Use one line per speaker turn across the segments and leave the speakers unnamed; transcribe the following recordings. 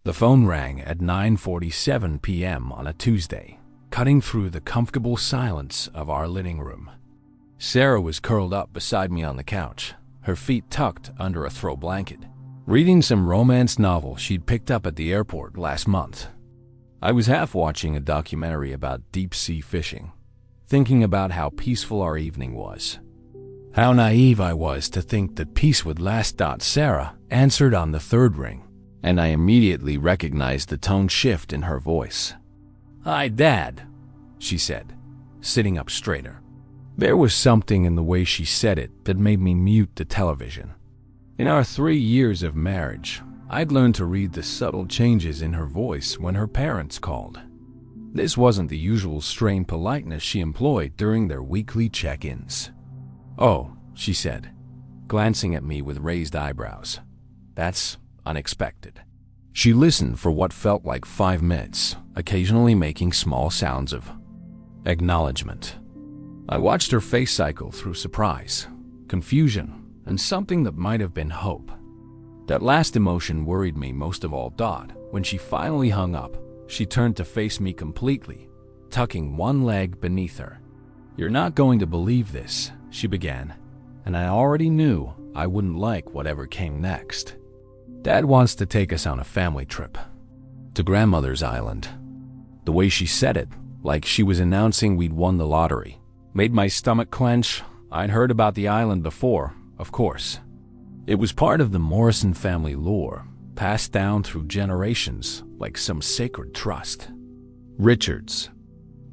The phone rang at 9:47 p.m. on a Tuesday, cutting through the comfortable silence of our living room. Sarah was curled up beside me on the couch, her feet tucked under a throw blanket, reading some romance novel she'd picked up at the airport last month. I was half watching a documentary about deep-sea fishing, thinking about how peaceful our evening was. How naive I was to think that peace would last. Sarah answered on the third ring, and I immediately recognized the tone shift in her voice. "Hi, Dad," she said, sitting up straighter. There was something in the way she said it that made me mute the television. In our 3 years of marriage, I'd learned to read the subtle changes in her voice when her parents called. This wasn't the usual strained politeness she employed during their weekly check-ins. "Oh," she said, glancing at me with raised eyebrows. "That's unexpected." She listened for what felt like 5 minutes, occasionally making small sounds of acknowledgement. I watched her face cycle through surprise, confusion, and something that might have been hope. That last emotion worried me most of all. When she finally hung up, she turned to face me completely, tucking one leg beneath her. "You're not going to believe this," she began, and I already knew I wouldn't like whatever came next. "Dad wants to take us on a family trip to Grandmother's Island." The way she said it, like she was announcing we'd won the lottery, made my stomach clench. I'd heard about the island before, of course. It was part of the Morrison family lore, passed down through generations like some sacred trust. Richard's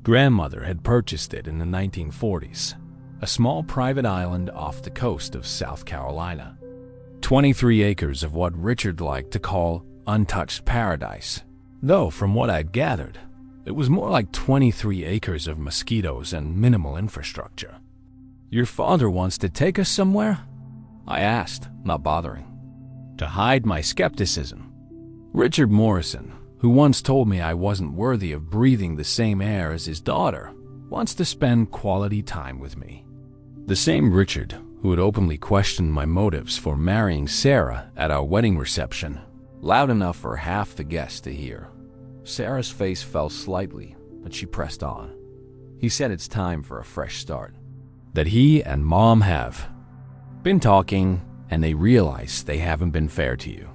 grandmother had purchased it in the 1940s, a small private island off the coast of South Carolina. 23 acres of what Richard liked to call untouched paradise, though from what I'd gathered, it was more like 23 acres of mosquitoes and minimal infrastructure. "Your father wants to take us somewhere?" I asked, not bothering to hide my skepticism. "Richard Morrison, who once told me I wasn't worthy of breathing the same air as his daughter, wants to spend quality time with me." The same Richard who had openly questioned my motives for marrying Sarah at our wedding reception, loud enough for half the guests to hear. Sarah's face fell slightly, but she pressed on. "He said it's time for a fresh start. That he and Mom have been talking, and they realize they haven't been fair to you."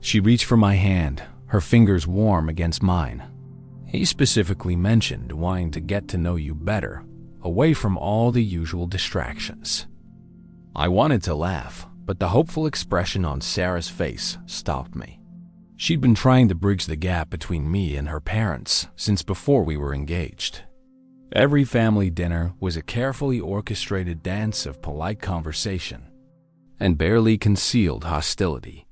She reached for my hand, her fingers warm against mine. "He specifically mentioned wanting to get to know you better, away from all the usual distractions." I wanted to laugh, but the hopeful expression on Sarah's face stopped me. She'd been trying to bridge the gap between me and her parents since before we were engaged. Every family dinner was a carefully orchestrated dance of polite conversation and barely concealed hostility.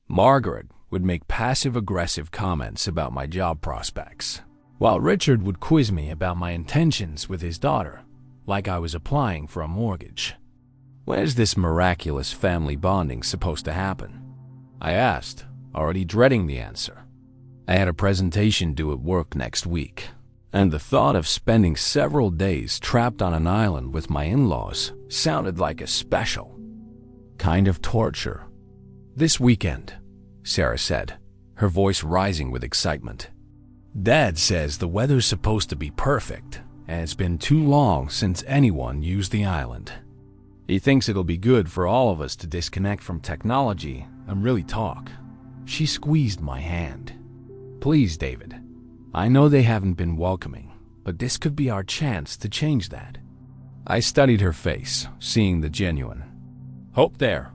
Margaret would make passive-aggressive comments about my job prospects, while Richard would quiz me about my intentions with his daughter, like I was applying for a mortgage. "Where's this miraculous family bonding supposed to happen?" I asked, already dreading the answer. I had a presentation due at work next week, and the thought of spending several days trapped on an island with my in-laws sounded like a special kind of torture. "This weekend," Sarah said, her voice rising with excitement. "Dad says the weather's supposed to be perfect, and it's been too long since anyone used the island. He thinks it'll be good for all of us to disconnect from technology and really talk." She squeezed my hand. "Please, David. I know they haven't been welcoming, but this could be our chance to change that." I studied her face, seeing the genuine hope there.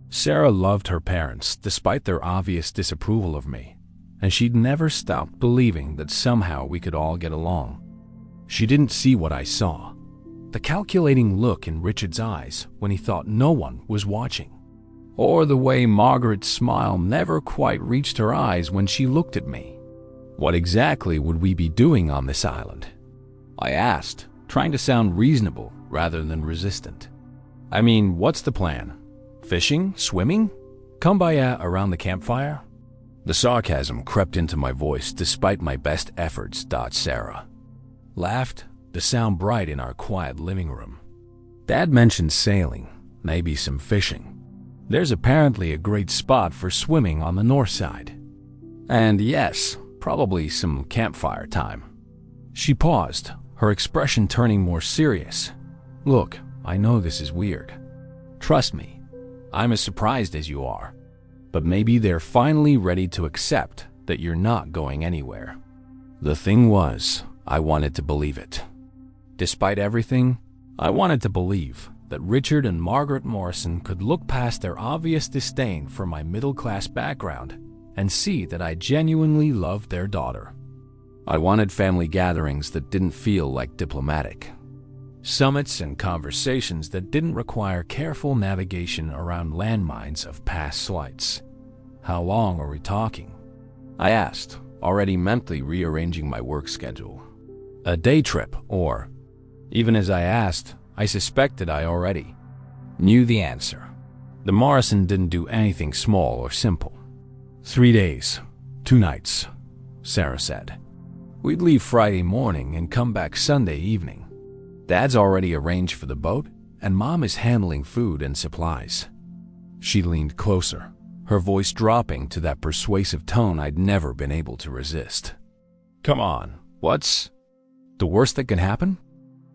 Sarah loved her parents despite their obvious disapproval of me, and she'd never stopped believing that somehow we could all get along. She didn't see what I saw. The calculating look in Richard's eyes when he thought no one was watching, or the way Margaret's smile never quite reached her eyes when she looked at me. "What exactly would we be doing on this island?" I asked, trying to sound reasonable rather than resistant. "I mean, what's the plan? Fishing? Swimming? Kumbaya around the campfire?" The sarcasm crept into my voice despite my best efforts. Sarah laughed, the sound bright in our quiet living room. "Dad mentioned sailing, maybe some fishing. There's apparently a great spot for swimming on the north side." And yes, probably some campfire time. She paused, her expression turning more serious. Look, I know this is weird. Trust me, I'm as surprised as you are. But maybe they're finally ready to accept that you're not going anywhere. The thing was, I wanted to believe it. Despite everything, I wanted to believe that Richard and Margaret Morrison could look past their obvious disdain for my middle-class background and see that I genuinely loved their daughter. I wanted family gatherings that didn't feel like diplomatic. Summits and conversations that didn't require careful navigation around landmines of past slights. How long are we talking? I asked, already mentally rearranging my work schedule. A day trip, or, even as I asked, I suspected I already knew the answer. The Morrison didn't do anything small or simple. 3 days, 2 nights, Sarah said. We'd leave Friday morning and come back Sunday evening. Dad's already arranged for the boat, and Mom is handling food and supplies. She leaned closer, her voice dropping to that persuasive tone I'd never been able to resist. Come on, what's the worst that can happen?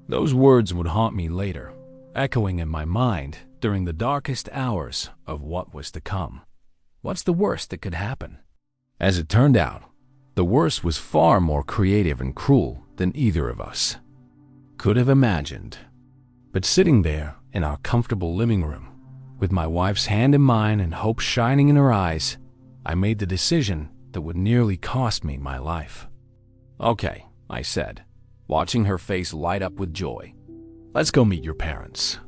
Those words would haunt me later, echoing in my mind during the darkest hours of what was to come. What's the worst that could happen? As it turned out, the worst was far more creative and cruel than either of us could have imagined. But sitting there in our comfortable living room, with my wife's hand in mine and hope shining in her eyes, I made the decision that would nearly cost me my life. Okay, I said, watching her face light up with joy. Let's go meet your parents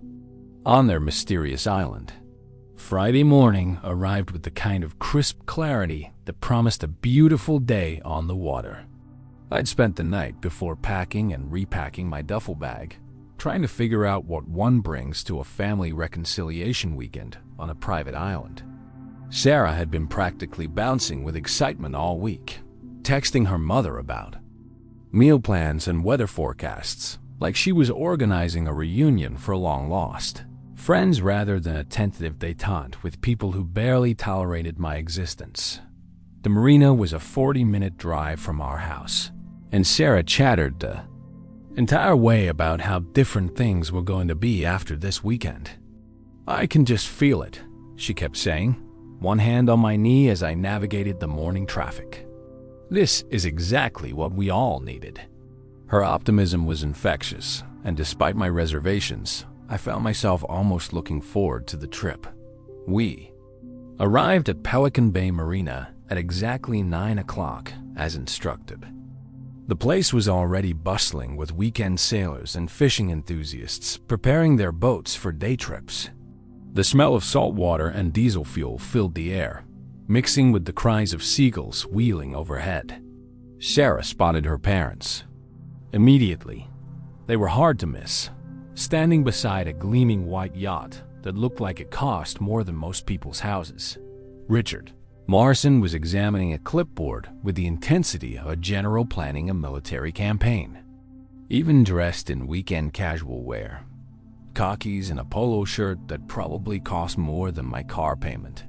on their mysterious island. Friday morning arrived with the kind of crisp clarity that promised a beautiful day on the water. I'd spent the night before packing and repacking my duffel bag, trying to figure out what one brings to a family reconciliation weekend on a private island. Sarah had been practically bouncing with excitement all week, texting her mother about meal plans and weather forecasts, like she was organizing a reunion for long lost friends rather than a tentative détente with people who barely tolerated my existence. The marina was a 40-minute drive from our house, and Sarah chattered the entire way about how different things were going to be after this weekend. I can just feel it, she kept saying, one hand on my knee as I navigated the morning traffic. This is exactly what we all needed. Her optimism was infectious, and despite my reservations, I found myself almost looking forward to the trip. We arrived at Pelican Bay Marina at exactly 9 o'clock, as instructed. The place was already bustling with weekend sailors and fishing enthusiasts preparing their boats for day trips. The smell of salt water and diesel fuel filled the air, mixing with the cries of seagulls wheeling overhead. Sarah spotted her parents. Immediately, they were hard to miss, standing beside a gleaming white yacht that looked like it cost more than most people's houses. Richard Morrison was examining a clipboard with the intensity of a general planning a military campaign. Even dressed in weekend casual wear, khakis and a polo shirt that probably cost more than my car payment,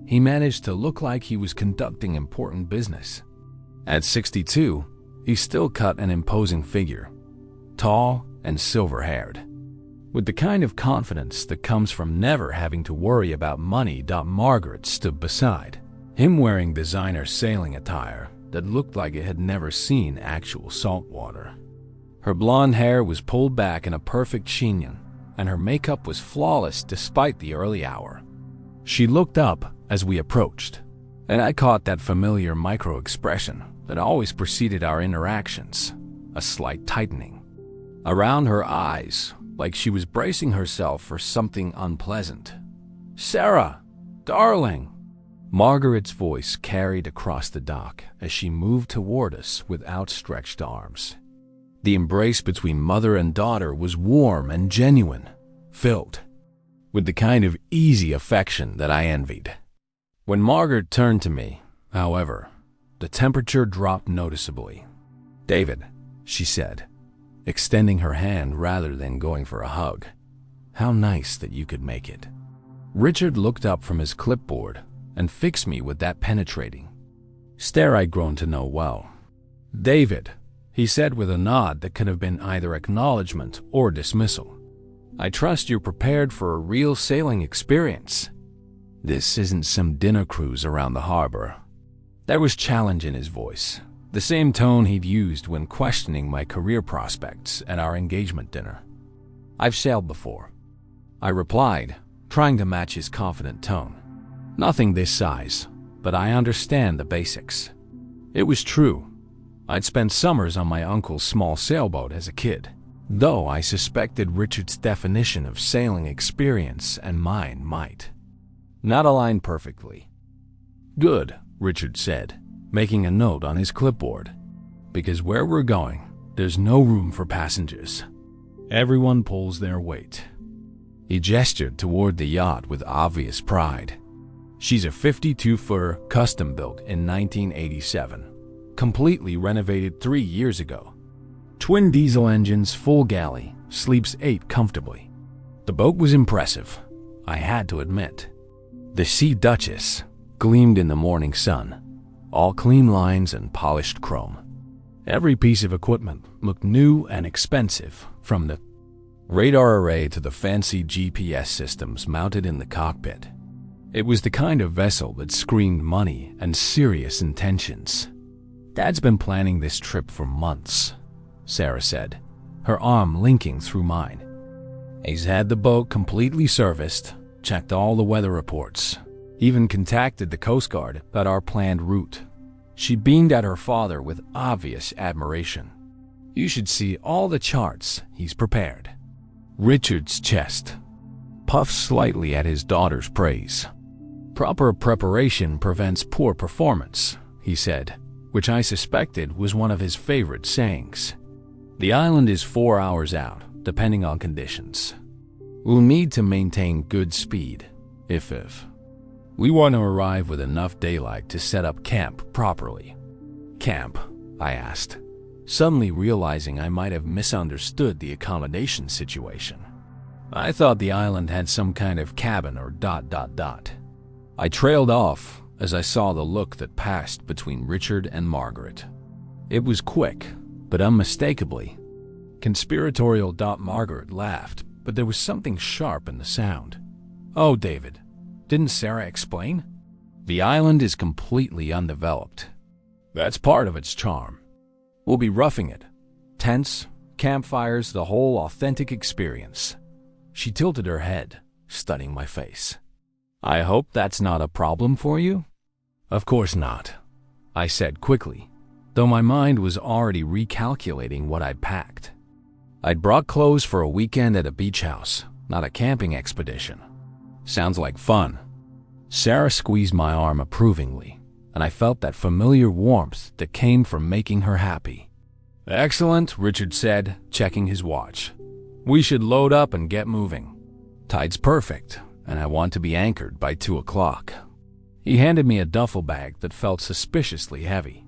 he managed to look like he was conducting important business. At 62, he still cut an imposing figure, tall and silver-haired, with the kind of confidence that comes from never having to worry about money. Margaret stood beside him wearing designer sailing attire that looked like it had never seen actual salt water. Her blonde hair was pulled back in a perfect chignon, and her makeup was flawless despite the early hour. She looked up as we approached, and I caught that familiar micro-expression that always preceded our interactions, a slight tightening around her eyes, like she was bracing herself for something unpleasant. "Sarah, darling!" Margaret's voice carried across the dock as she moved toward us with outstretched arms. The embrace between mother and daughter was warm and genuine, filled with the kind of easy affection that I envied. When Margaret turned to me, however, the temperature dropped noticeably. "David," she said, extending her hand rather than going for a hug. "How nice that you could make it." Richard looked up from his clipboard and fixed me with that penetrating, Stare I'd grown to know well. "David," he said with a nod that could have been either acknowledgement or dismissal. "I trust you're prepared for a real sailing experience. This isn't some dinner cruise around the harbor." There was challenge in his voice, the same tone he'd used when questioning my career prospects at our engagement dinner. "I've sailed before," I replied, trying to match his confident tone. "Nothing this size, but I understand the basics." It was true. I'd spent summers on my uncle's small sailboat as a kid, though I suspected Richard's definition of sailing experience and mine might not align perfectly. "Good," Richard said, making a note on his clipboard, "because where we're going, there's no room for passengers. Everyone pulls their weight." He gestured toward the yacht with obvious pride. "She's a 52-footer custom-built in 1987, completely renovated 3 years ago. Twin diesel engines, full galley, sleeps 8 comfortably." The boat was impressive, I had to admit. The Sea Duchess gleamed in the morning sun, all clean lines and polished chrome. Every piece of equipment looked new and expensive, from the radar array to the fancy GPS systems mounted in the cockpit. It was the kind of vessel that screamed money and serious intentions. "Dad's been planning this trip for months," Sarah said, her arm linking through mine. "He's had the boat completely serviced, checked all the weather reports, even contacted the Coast Guard about our planned route." She beamed at her father with obvious admiration. "You should see all the charts he's prepared." Richard's chest puffed slightly at his daughter's praise. "Proper preparation prevents poor performance," he said, which I suspected was one of his favorite sayings. "The island is 4 hours out, depending on conditions. We'll need to maintain good speed, if we want to arrive with enough daylight to set up camp properly." "Camp?" I asked, suddenly realizing I might have misunderstood the accommodation situation. I thought the island had some kind of cabin or ... I trailed off as I saw the look that passed between Richard and Margaret. It was quick, but unmistakably conspiratorial. Margaret laughed, but there was something sharp in the sound. "Oh, David, didn't Sarah explain? The island is completely undeveloped. That's part of its charm. We'll be roughing it. Tents, campfires, the whole authentic experience." She tilted her head, studying my face. "I hope that's not a problem for you?" "Of course not," I said quickly, though my mind was already recalculating what I'd packed. I'd brought clothes for a weekend at a beach house, not a camping expedition. "Sounds like fun." Sarah squeezed my arm approvingly, and I felt that familiar warmth that came from making her happy. "Excellent," Richard said, checking his watch. "We should load up and get moving. Tide's perfect, and I want to be anchored by 2 o'clock. He handed me a duffel bag that felt suspiciously heavy.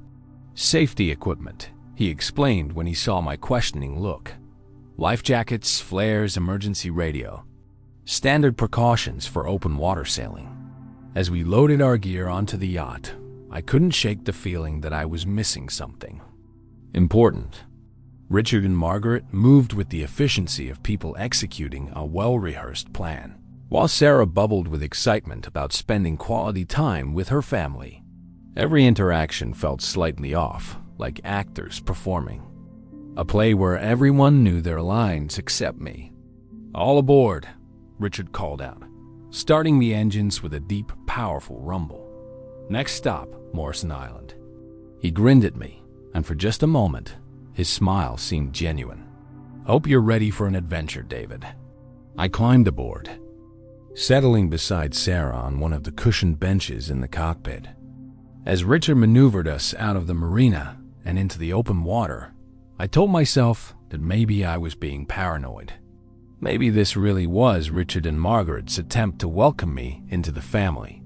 "Safety equipment," he explained when he saw my questioning look. "Life jackets, flares, emergency radio. Standard precautions for open water sailing." As we loaded our gear onto the yacht, I couldn't shake the feeling that I was missing something important. Richard and Margaret moved with the efficiency of people executing a well-rehearsed plan, while Sarah bubbled with excitement about spending quality time with her family. Every interaction felt slightly off, like actors performing. A play where everyone knew their lines except me. "All aboard," Richard called out, starting the engines with a deep, powerful rumble. "Next stop, Morrison Island." He grinned at me, and for just a moment, his smile seemed genuine. "Hope you're ready for an adventure, David." I climbed aboard, settling beside Sarah on one of the cushioned benches in the cockpit. As Richard maneuvered us out of the marina and into the open water, I told myself that maybe I was being paranoid. Maybe this really was Richard and Margaret's attempt to welcome me into the family.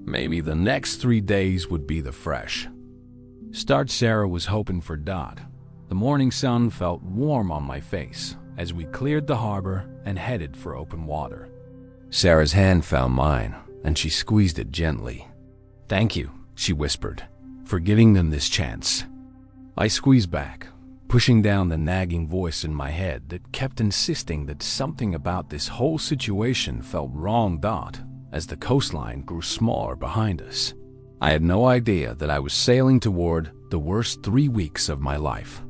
Maybe the next 3 days would be the fresh start Sarah was hoping for. The morning sun felt warm on my face as we cleared the harbor and headed for open water. Sarah's hand found mine, and she squeezed it gently. "Thank you," she whispered, for giving them this chance. I squeezed back, pushing down the nagging voice in my head that kept insisting that something about this whole situation felt wrong. As the coastline grew smaller behind us, I had no idea that I was sailing toward the worst 3 weeks of my life,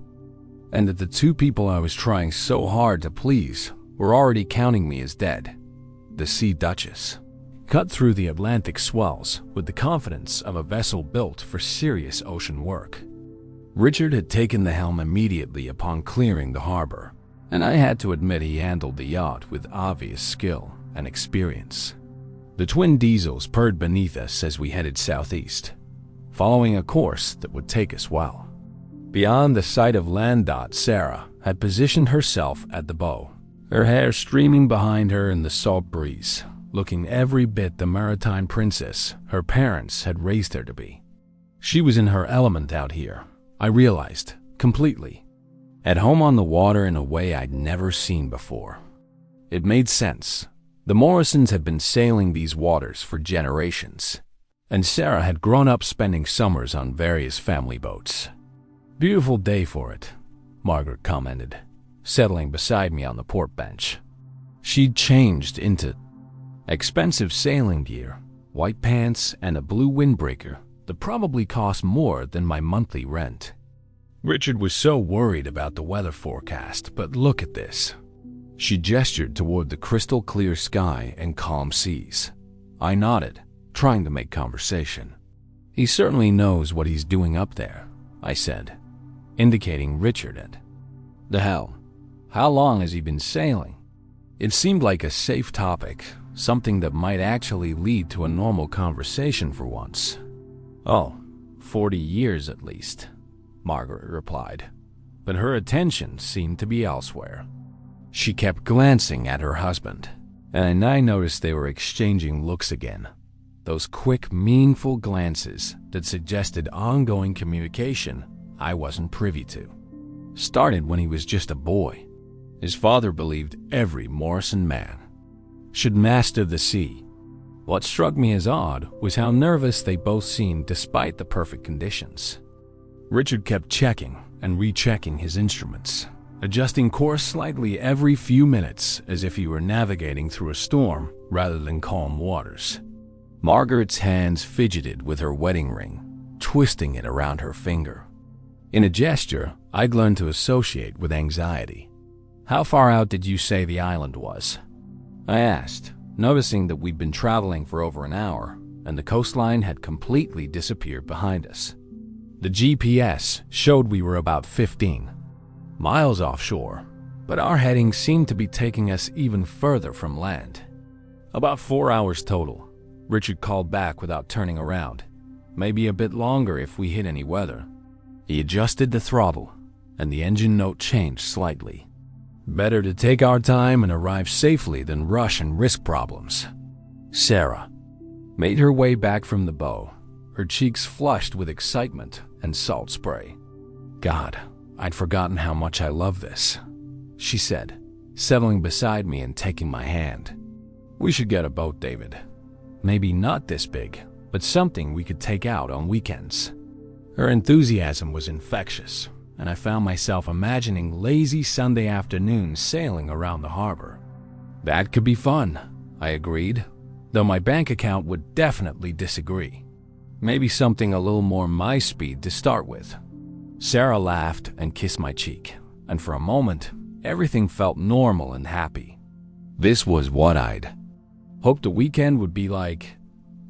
and that the two people I was trying so hard to please were already counting me as dead. The Sea Duchess cut through the Atlantic swells with the confidence of a vessel built for serious ocean work. Richard had taken the helm immediately upon clearing the harbor, and I had to admit he handled the yacht with obvious skill and experience. The twin diesels purred beneath us as we headed southeast, following a course that would take us well. Beyond the sight of land, Sarah had positioned herself at the bow, her hair streaming behind her in the salt breeze, looking every bit the maritime princess her parents had raised her to be. She was in her element out here, I realized, completely. At home on the water in a way I'd never seen before. It made sense. The Morrisons had been sailing these waters for generations, and Sarah had grown up spending summers on various family boats. "Beautiful day for it," Margaret commented, settling beside me on the port bench. She'd changed into expensive sailing gear, white pants, and a blue windbreaker that probably cost more than my monthly rent. Richard was so worried about the weather forecast, but look at this. She gestured toward the crystal clear sky and calm seas. I nodded, trying to make conversation. "He certainly knows what he's doing up there," I said, indicating Richard at the helm. "How long has he been sailing?" It seemed like a safe topic, something that might actually lead to a normal conversation for once. "Oh, 40 years at least," Margaret replied, but her attention seemed to be elsewhere. She kept glancing at her husband, and I noticed they were exchanging looks again. Those quick, meaningful glances that suggested ongoing communication I wasn't privy to. Started when he was just a boy. His father believed every Morrison man should master the sea. What struck me as odd was how nervous they both seemed despite the perfect conditions. Richard kept checking and rechecking his instruments, adjusting course slightly every few minutes as if he were navigating through a storm rather than calm waters. Margaret's hands fidgeted with her wedding ring, twisting it around her finger. In a gesture I'd learned to associate with anxiety. "How far out did you say the island was?" I asked, noticing that we'd been traveling for over an hour and the coastline had completely disappeared behind us. The GPS showed we were about 15 miles offshore, but our heading seemed to be taking us even further from land. "About 4 hours total," Richard called back without turning around. "Maybe a bit longer if we hit any weather." He adjusted the throttle, and the engine note changed slightly. "Better to take our time and arrive safely than rush and risk problems." Sarah made her way back from the bow, her cheeks flushed with excitement and salt spray. "God, I'd forgotten how much I love this," she said, settling beside me and taking my hand. "We should get a boat, David. Maybe not this big, but something we could take out on weekends." Her enthusiasm was infectious, and I found myself imagining lazy Sunday afternoons sailing around the harbor. "That could be fun," I agreed, though my bank account would definitely disagree. "Maybe something a little more my speed to start with." Sarah laughed and kissed my cheek, and for a moment, everything felt normal and happy. This was what I'd hoped a weekend would be like.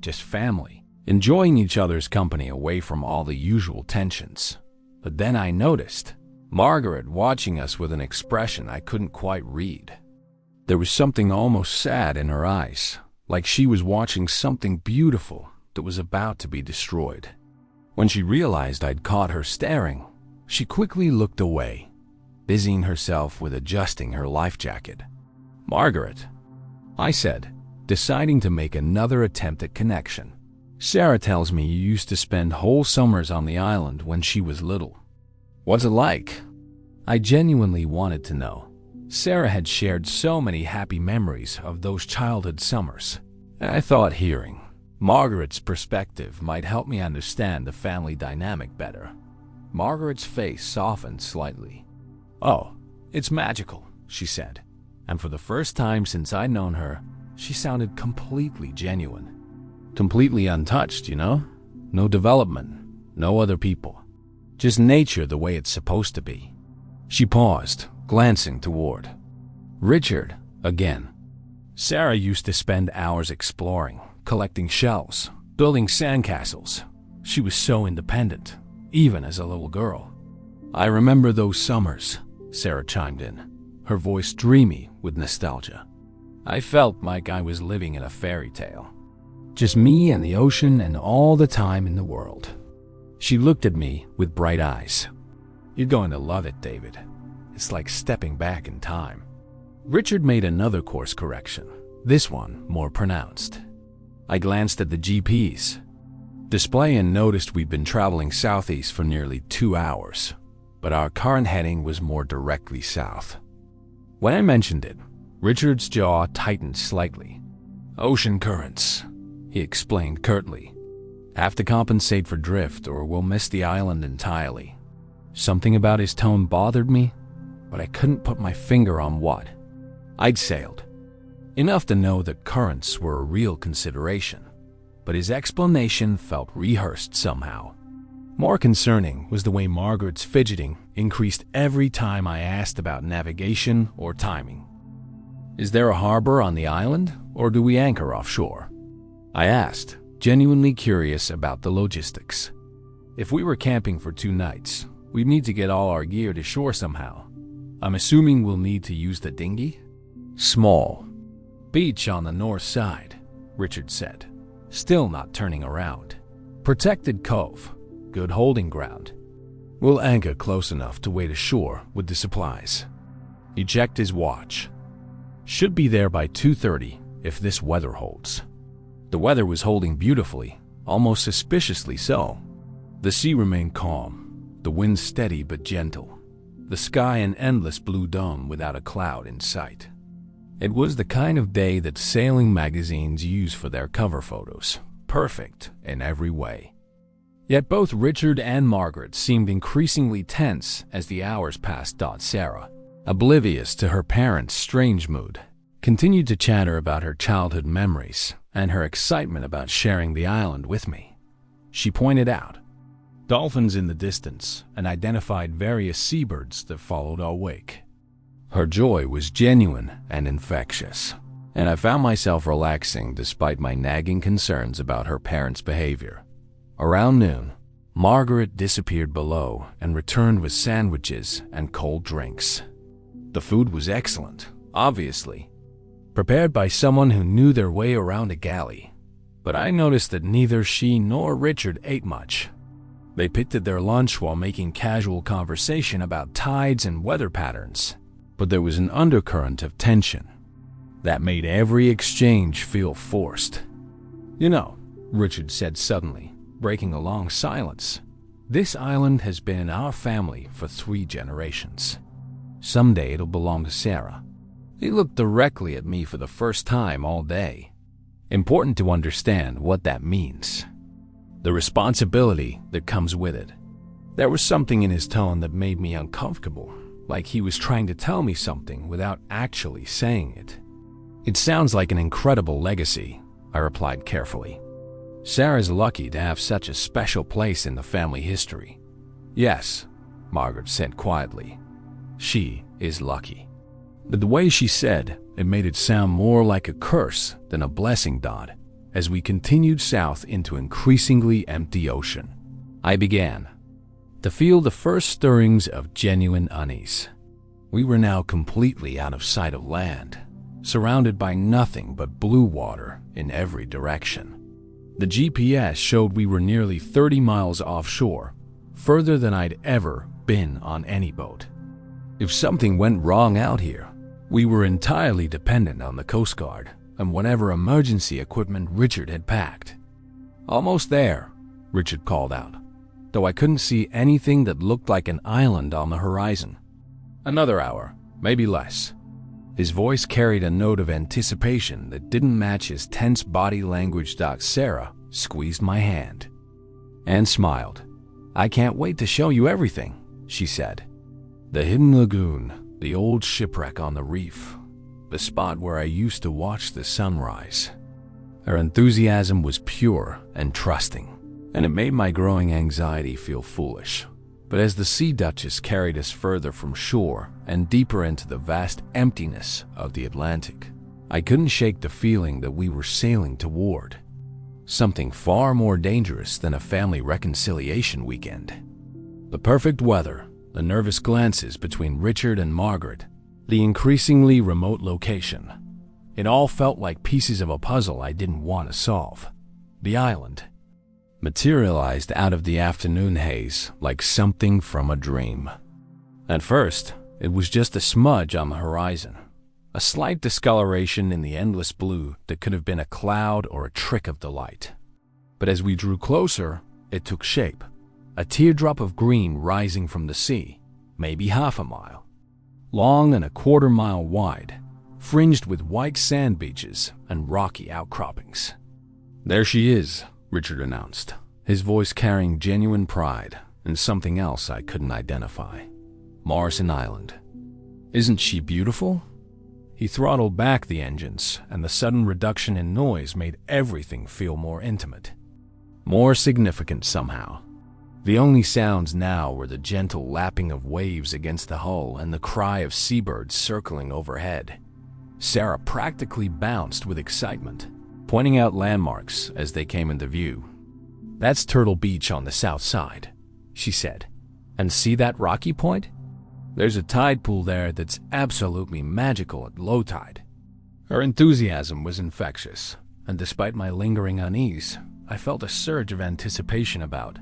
Just family, enjoying each other's company away from all the usual tensions. But then I noticed Margaret watching us with an expression I couldn't quite read. There was something almost sad in her eyes, like she was watching something beautiful that was about to be destroyed. When she realized I'd caught her staring, she quickly looked away, busying herself with adjusting her life jacket. "Margaret," I said, deciding to make another attempt at connection. "Sarah tells me you used to spend whole summers on the island when she was little. What's it like?" I genuinely wanted to know. Sarah had shared so many happy memories of those childhood summers, and I thought hearing Margaret's perspective might help me understand the family dynamic better. Margaret's face softened slightly. "Oh, it's magical," she said. And for the first time since I'd known her, she sounded completely genuine. Completely untouched, you know? No development, no other people. Just nature the way it's supposed to be. She paused, glancing toward Richard again. Sarah used to spend hours exploring, collecting shells, building sandcastles. She was so independent, even as a little girl. "I remember those summers," Sarah chimed in, her voice dreamy with nostalgia. "I felt like I was living in a fairy tale. Just me and the ocean and all the time in the world." She looked at me with bright eyes. "You're going to love it, David. It's like stepping back in time." Richard made another course correction, this one more pronounced. I glanced at the GP's display and noticed we'd been traveling southeast for nearly 2 hours, but our current heading was more directly south. When I mentioned it, Richard's jaw tightened slightly. "Ocean currents," he explained curtly. "Have to compensate for drift or we'll miss the island entirely." Something about his tone bothered me, but I couldn't put my finger on what. I'd sailed enough to know that currents were a real consideration, but his explanation felt rehearsed somehow. More concerning was the way Margaret's fidgeting increased every time I asked about navigation or timing. "Is there a harbor on the island, or do we anchor offshore?" I asked, genuinely curious about the logistics. If we were camping for 2 nights, we'd need to get all our gear to shore somehow. I'm assuming we'll need to use the dinghy? "Small beach on the north side," Richard said, still not turning around. "Protected cove, good holding ground. We'll anchor close enough to wait ashore with the supplies." He checked his watch. "Should be there by 2:30 if this weather holds." The weather was holding beautifully, almost suspiciously so. The sea remained calm, the wind steady but gentle, the sky an endless blue dome without a cloud in sight. It was the kind of day that sailing magazines use for their cover photos, perfect in every way. Yet both Richard and Margaret seemed increasingly tense as the hours passed. Sarah, oblivious to her parents' strange mood, continued to chatter about her childhood memories and her excitement about sharing the island with me. She pointed out dolphins in the distance and identified various seabirds that followed our wake. Her joy was genuine and infectious, and I found myself relaxing despite my nagging concerns about her parents' behavior. Around noon, Margaret disappeared below and returned with sandwiches and cold drinks. The food was excellent, obviously, prepared by someone who knew their way around a galley, but I noticed that neither she nor Richard ate much. They picked at their lunch while making casual conversation about tides and weather patterns, but there was an undercurrent of tension that made every exchange feel forced. "You know," Richard said suddenly, breaking a long silence, "this island has been in our family for 3 generations. Someday it'll belong to Sarah." He looked directly at me for the first time all day. Important to understand what that means. The responsibility that comes with it. There was something in his tone that made me uncomfortable, like he was trying to tell me something without actually saying it. "It sounds like an incredible legacy," I replied carefully. "Sarah's lucky to have such a special place in the family history." "Yes," Margaret said quietly. "She is lucky." But the way she said it made it sound more like a curse than a blessing. As we continued south into increasingly empty ocean, I began to feel the first stirrings of genuine unease. We were now completely out of sight of land, surrounded by nothing but blue water in every direction. The GPS showed we were nearly 30 miles offshore, further than I'd ever been on any boat. If something went wrong out here, we were entirely dependent on the Coast Guard and whatever emergency equipment Richard had packed. "Almost there," Richard called out, though I couldn't see anything that looked like an island on the horizon. "Another hour, maybe less." His voice carried a note of anticipation that didn't match his tense body language. Sarah squeezed my hand and smiled. "I can't wait to show you everything," she said. The hidden lagoon, the old shipwreck on the reef, the spot where I used to watch the sunrise. Her enthusiasm was pure and trusting, and it made my growing anxiety feel foolish. But as the Sea Duchess carried us further from shore and deeper into the vast emptiness of the Atlantic, I couldn't shake the feeling that we were sailing toward something far more dangerous than a family reconciliation weekend. The perfect weather, the nervous glances between Richard and Margaret, the increasingly remote location. It all felt like pieces of a puzzle I didn't want to solve. The island materialized out of the afternoon haze like something from a dream. At first, it was just a smudge on the horizon, a slight discoloration in the endless blue that could have been a cloud or a trick of the light. But as we drew closer, it took shape, a teardrop of green rising from the sea, maybe half a mile long and a quarter-mile wide, fringed with white sand beaches and rocky outcroppings. "There she is," Richard announced, his voice carrying genuine pride and something else I couldn't identify. "Morrison Island. Isn't she beautiful?" He throttled back the engines, and the sudden reduction in noise made everything feel more intimate, more significant somehow. The only sounds now were the gentle lapping of waves against the hull and the cry of seabirds circling overhead. Sarah practically bounced with excitement, pointing out landmarks as they came into view. "That's Turtle Beach on the south side," she said. "And see that rocky point? There's a tide pool there that's absolutely magical at low tide." Her enthusiasm was infectious, and despite my lingering unease, I felt a surge of anticipation about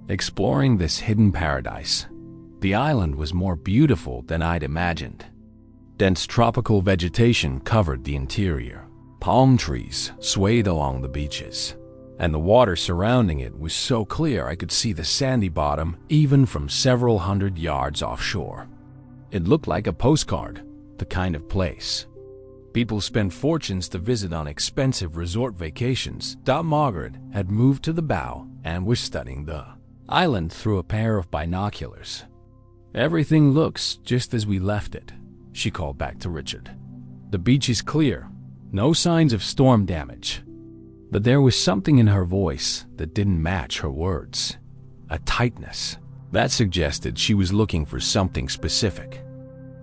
exploring this hidden paradise. The island was more beautiful than I'd imagined. Dense tropical vegetation covered the interior. Palm trees swayed along the beaches, and the water surrounding it was so clear I could see the sandy bottom even from several hundred yards offshore. It looked like a postcard, the kind of place people spend fortunes to visit on expensive resort vacations. Margaret had moved to the bow and was studying the island through a pair of binoculars. "Everything looks just as we left it," she called back to Richard. "The beach is clear, no signs of storm damage." But there was something in her voice that didn't match her words, a tightness that suggested she was looking for something specific,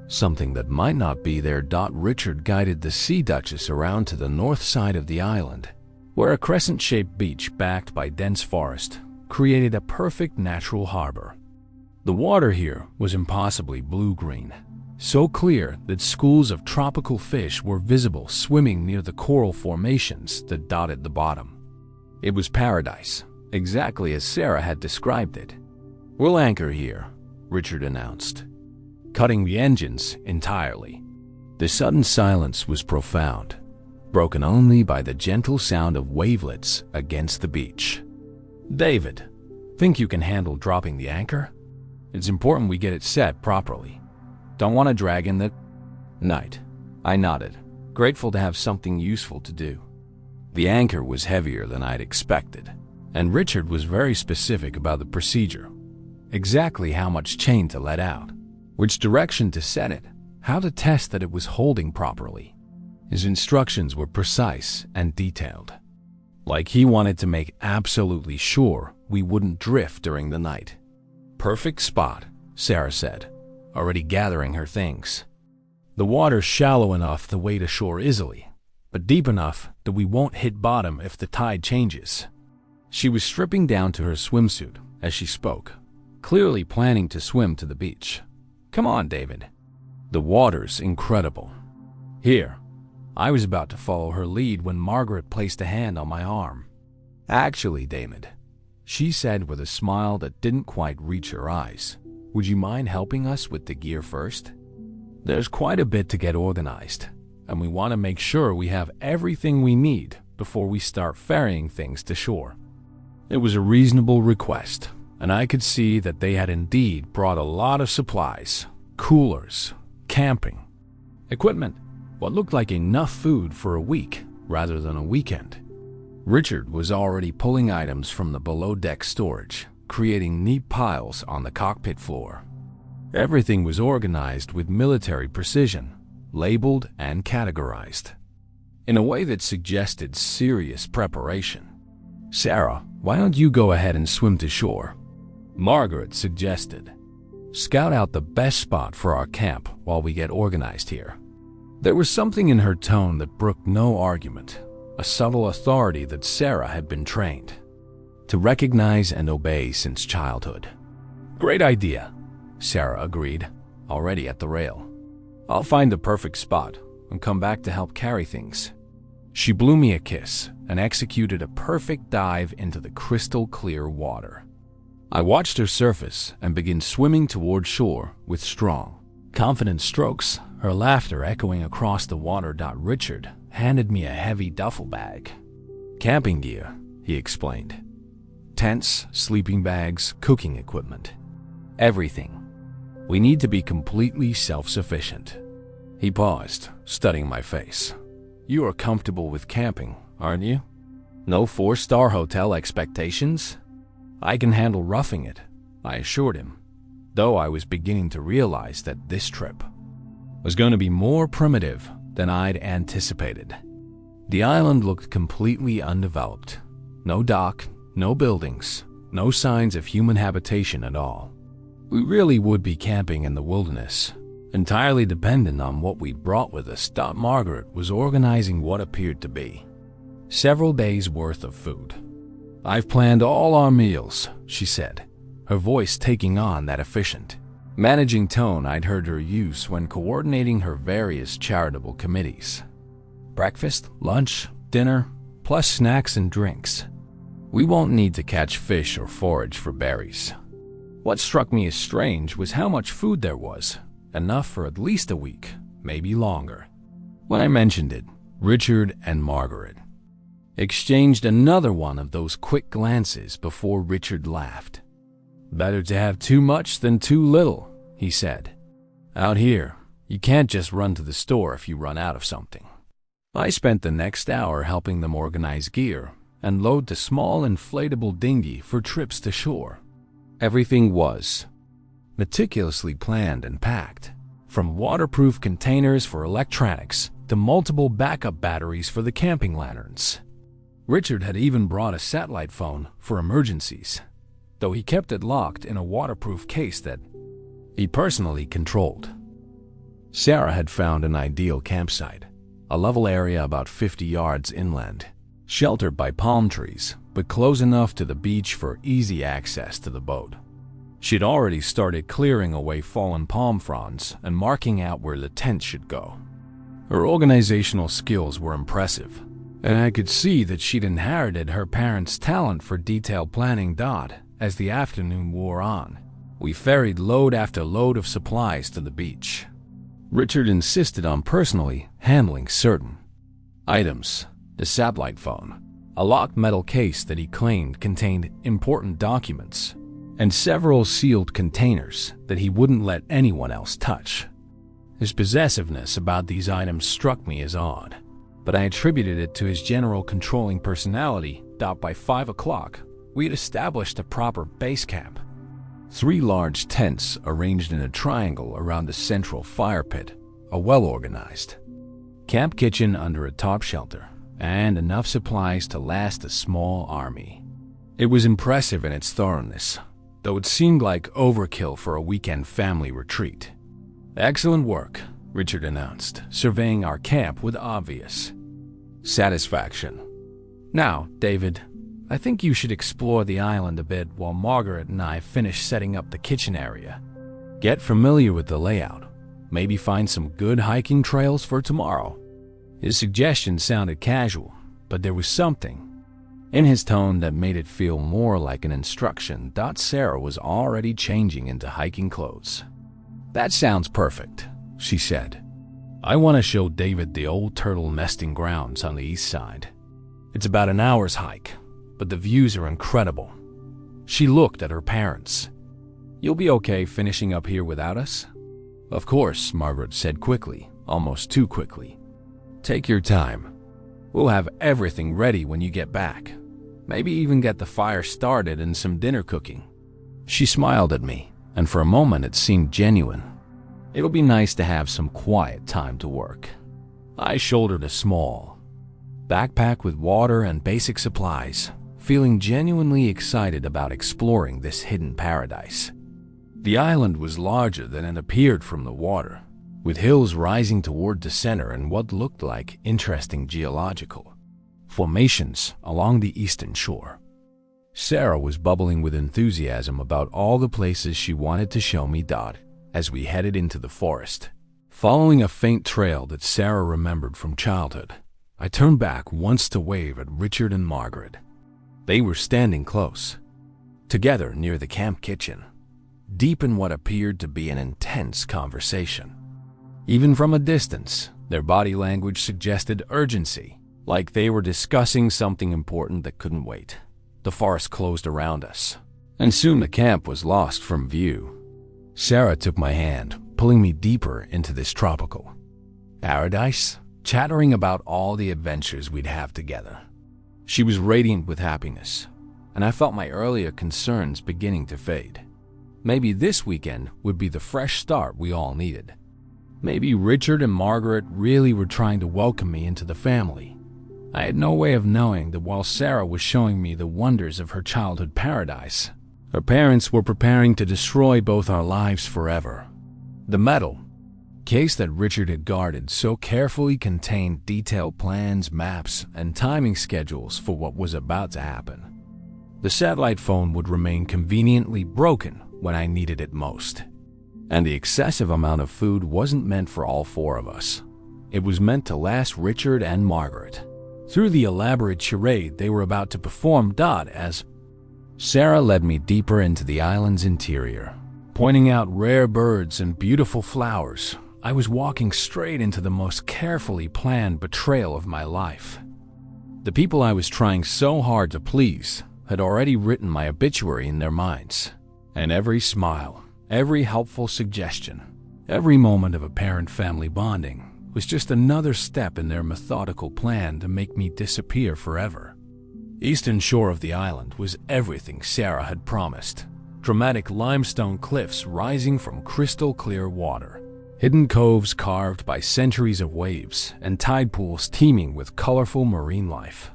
something that might not be there. Richard guided the Sea Duchess around to the north side of the island, where a crescent-shaped beach backed by dense forest created a perfect natural harbor. The water here was impossibly blue-green, so clear that schools of tropical fish were visible swimming near the coral formations that dotted the bottom. It was paradise, exactly as Sarah had described it. "We'll anchor here," Richard announced, cutting the engines entirely. The sudden silence was profound, broken only by the gentle sound of wavelets against the beach. "David, think you can handle dropping the anchor? It's important we get it set properly. Don't want to drag in the night." I nodded, grateful to have something useful to do. The anchor was heavier than I'd expected, and Richard was very specific about the procedure. Exactly how much chain to let out, which direction to set it, how to test that it was holding properly. His instructions were precise and detailed, like he wanted to make absolutely sure we wouldn't drift during the night. "Perfect spot," Sarah said, already gathering her things. "The water's shallow enough to wade ashore easily, but deep enough that we won't hit bottom if the tide changes." She was stripping down to her swimsuit as she spoke, clearly planning to swim to the beach. "Come on, David. The water's incredible." "Here." I was about to follow her lead when Margaret placed a hand on my arm. "Actually, David," she said with a smile that didn't quite reach her eyes, "would you mind helping us with the gear first? There's quite a bit to get organized, and we want to make sure we have everything we need before we start ferrying things to shore." It was a reasonable request, and I could see that they had indeed brought a lot of supplies, coolers, camping, Equipment, what looked like enough food for a week rather than a weekend. Richard was already pulling items from the below-deck storage, creating neat piles on the cockpit floor. Everything was organized with military precision, labeled and categorized, in a way that suggested serious preparation. "Sarah, why don't you go ahead and swim to shore?" Margaret suggested. "Scout out the best spot for our camp while we get organized here." There was something in her tone that brooked no argument, a subtle authority that Sarah had been trained to recognize and obey since childhood. "Great idea," Sarah agreed, already at the rail. "I'll find the perfect spot and come back to help carry things." She blew me a kiss and executed a perfect dive into the crystal-clear water. I watched her surface and begin swimming toward shore with strong, confident strokes, her laughter echoing across the water. Richard handed me a heavy duffel bag. "Camping gear," he explained. "Tents, sleeping bags, cooking equipment. Everything. We need to be completely self-sufficient." He paused, studying my face. "You are comfortable with camping, aren't you? No 4-star hotel expectations?" "I can handle roughing it," I assured him, though I was beginning to realize that this trip was going to be more primitive than I'd anticipated. The island looked completely undeveloped. No dock, no buildings, no signs of human habitation at all. We really would be camping in the wilderness, entirely dependent on what we'd brought with us. Margaret was organizing what appeared to be several days' worth of food. "I've planned all our meals," she said, her voice taking on that efficient, managing tone I'd heard her use when coordinating her various charitable committees. "Breakfast, lunch, dinner, plus snacks and drinks. We won't need to catch fish or forage for berries." What struck me as strange was how much food there was, enough for at least a week, maybe longer. When I mentioned it, Richard and Margaret exchanged another one of those quick glances before Richard laughed. "Better to have too much than too little," he said. "Out here, you can't just run to the store if you run out of something." I spent the next hour helping them organize gear and load the small inflatable dinghy for trips to shore. Everything was meticulously planned and packed, from waterproof containers for electronics to multiple backup batteries for the camping lanterns. Richard had even brought a satellite phone for emergencies, though he kept it locked in a waterproof case that he personally controlled. Sarah had found an ideal campsite, a level area about 50 yards inland, sheltered by palm trees, but close enough to the beach for easy access to the boat. She'd already started clearing away fallen palm fronds and marking out where the tent should go. Her organizational skills were impressive, and I could see that she'd inherited her parents' talent for detailed planning. As the afternoon wore on, we ferried load after load of supplies to the beach. Richard insisted on personally handling certain items: the satellite phone, a locked metal case that he claimed contained important documents, and several sealed containers that he wouldn't let anyone else touch. His possessiveness about these items struck me as odd, but I attributed it to his general controlling personality. By 5 o'clock, we had established a proper base camp. 3 large tents arranged in a triangle around the central fire pit, a well-organized camp kitchen under a top shelter, and enough supplies to last a small army. It was impressive in its thoroughness, though it seemed like overkill for a weekend family retreat. "Excellent work," Richard announced, surveying our camp with obvious satisfaction. "Now, David, I think you should explore the island a bit while Margaret and I finish setting up the kitchen area. Get familiar with the layout, maybe find some good hiking trails for tomorrow." His suggestion sounded casual, but there was something in his tone that made it feel more like an instruction. Sarah was already changing into hiking clothes. "That sounds perfect," she said. "I want to show David the old turtle nesting grounds on the east side. It's about an hour's hike, but the views are incredible." She looked at her parents. "You'll be okay finishing up here without us?" "Of course," Margaret said quickly, almost too quickly. "Take your time. We'll have everything ready when you get back. Maybe even get the fire started and some dinner cooking." She smiled at me, and for a moment it seemed genuine. "It'll be nice to have some quiet time to work." I shouldered a small backpack with water and basic supplies, feeling genuinely excited about exploring this hidden paradise. The island was larger than it appeared from the water, with hills rising toward the center and what looked like interesting geological formations along the eastern shore. Sarah was bubbling with enthusiasm about all the places she wanted to show me. As we headed into the forest, following a faint trail that Sarah remembered from childhood, I turned back once to wave at Richard and Margaret. They were standing close together near the camp kitchen, deep in what appeared to be an intense conversation. Even from a distance, their body language suggested urgency, like they were discussing something important that couldn't wait. The forest closed around us, and soon the camp was lost from view. Sarah took my hand, pulling me deeper into this tropical paradise, chattering about all the adventures we'd have together. She was radiant with happiness, and I felt my earlier concerns beginning to fade. Maybe this weekend would be the fresh start we all needed. Maybe Richard and Margaret really were trying to welcome me into the family. I had no way of knowing that while Sarah was showing me the wonders of her childhood paradise, her parents were preparing to destroy both our lives forever. The metal case that Richard had guarded so carefully contained detailed plans, maps, and timing schedules for what was about to happen. The satellite phone would remain conveniently broken when I needed it most. And the excessive amount of food wasn't meant for all four of us. It was meant to last Richard and Margaret through the elaborate charade they were about to perform. As Sarah led me deeper into the island's interior, pointing out rare birds and beautiful flowers, I was walking straight into the most carefully planned betrayal of my life. The people I was trying so hard to please had already written my obituary in their minds, and every smile, every helpful suggestion, every moment of apparent family bonding was just another step in their methodical plan to make me disappear forever. Eastern shore of the island was everything Sarah had promised. Dramatic limestone cliffs rising from crystal clear water, hidden coves carved by centuries of waves, and tide pools teeming with colorful marine life.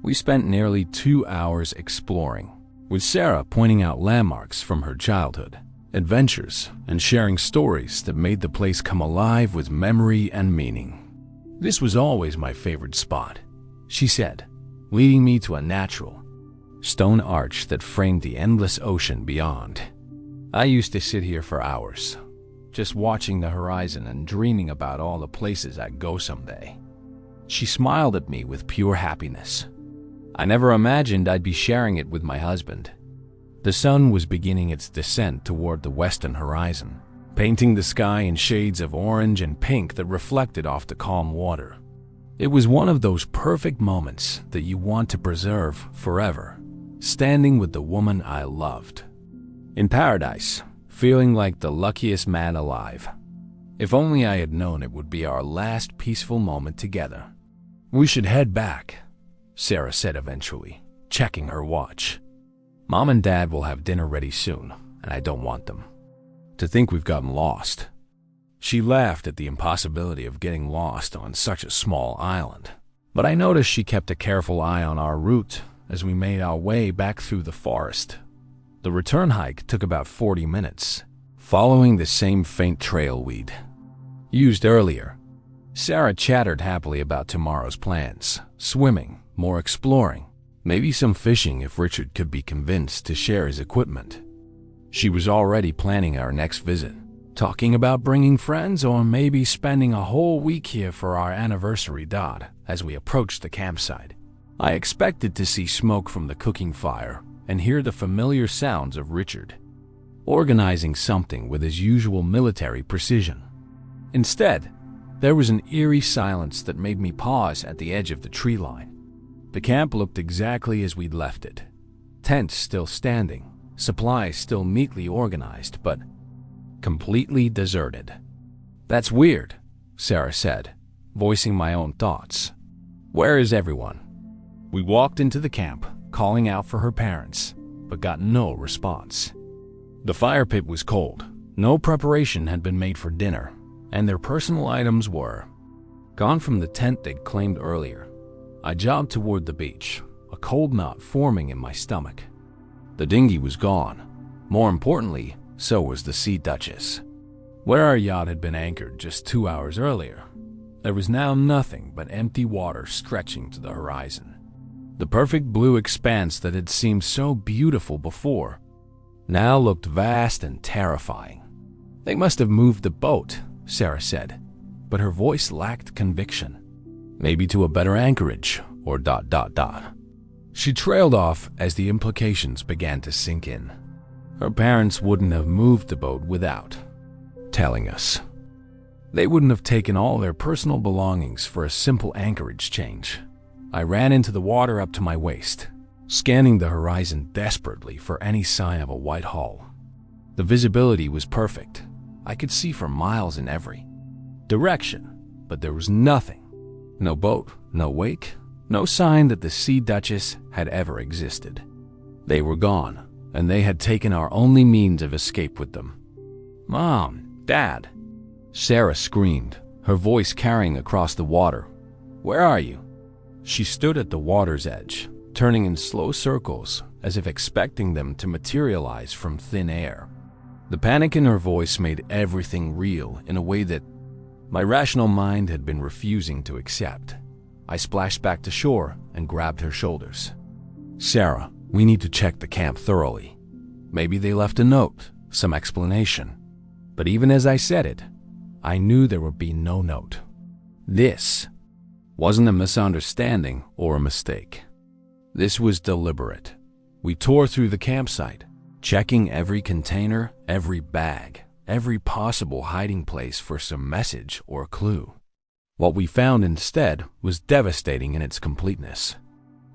We spent nearly 2 hours exploring, with Sarah pointing out landmarks from her childhood, adventures, and sharing stories that made the place come alive with memory and meaning. "This was always my favorite spot," she said, leading me to a natural stone arch that framed the endless ocean beyond. "I used to sit here for hours, just watching the horizon and dreaming about all the places I'd go someday." She smiled at me with pure happiness. I never imagined I'd be sharing it with my husband. The sun was beginning its descent toward the western horizon, painting the sky in shades of orange and pink that reflected off the calm water. It was one of those perfect moments that you want to preserve forever, standing with the woman I loved in paradise, feeling like the luckiest man alive. If only I had known it would be our last peaceful moment together. "We should head back," Sarah said eventually, checking her watch. "Mom and Dad will have dinner ready soon, and I don't want them to think we've gotten lost." She laughed at the impossibility of getting lost on such a small island, but I noticed she kept a careful eye on our route as we made our way back through the forest. The return hike took about 40 minutes, following the same faint trail we'd used earlier. Sarah chattered happily about tomorrow's plans: swimming, more exploring, maybe some fishing if Richard could be convinced to share his equipment. She was already planning our next visit, talking about bringing friends or maybe spending a whole week here for our anniversary. As we approached the campsite, I expected to see smoke from the cooking fire and hear the familiar sounds of Richard organizing something with his usual military precision. Instead, there was an eerie silence that made me pause at the edge of the tree line. The camp looked exactly as we'd left it. Tents still standing, supplies still neatly organized, but completely deserted. "That's weird," Sarah said, voicing my own thoughts. "Where is everyone?" We walked into the camp, calling out for her parents, but got no response. The fire pit was cold. No preparation had been made for dinner, and their personal items were gone from the tent they'd claimed earlier. I jogged toward the beach, a cold knot forming in my stomach. The dinghy was gone. More importantly, so was the Sea Duchess. Where our yacht had been anchored just 2 hours earlier, there was now nothing but empty water stretching to the horizon. The perfect blue expanse that had seemed so beautiful before now looked vast and terrifying. "They must have moved the boat," Sarah said, but her voice lacked conviction. "Maybe to a better anchorage, or ... She trailed off as the implications began to sink in. Her parents wouldn't have moved the boat without telling us. They wouldn't have taken all their personal belongings for a simple anchorage change. I ran into the water up to my waist, scanning the horizon desperately for any sign of a white hull. The visibility was perfect. I could see for miles in every direction, but there was nothing. No boat, no wake, no sign that the Sea Duchess had ever existed. They were gone, and they had taken our only means of escape with them. "Mom, Dad!" Sarah screamed, her voice carrying across the water. "Where are you?" She stood at the water's edge, turning in slow circles, as if expecting them to materialize from thin air. The panic in her voice made everything real in a way that my rational mind had been refusing to accept. I splashed back to shore and grabbed her shoulders. "Sarah, we need to check the camp thoroughly. Maybe they left a note, some explanation." But even as I said it, I knew there would be no note. This wasn't a misunderstanding or a mistake. This was deliberate. We tore through the campsite, checking every container, every bag, every possible hiding place for some message or clue. What we found instead was devastating in its completeness.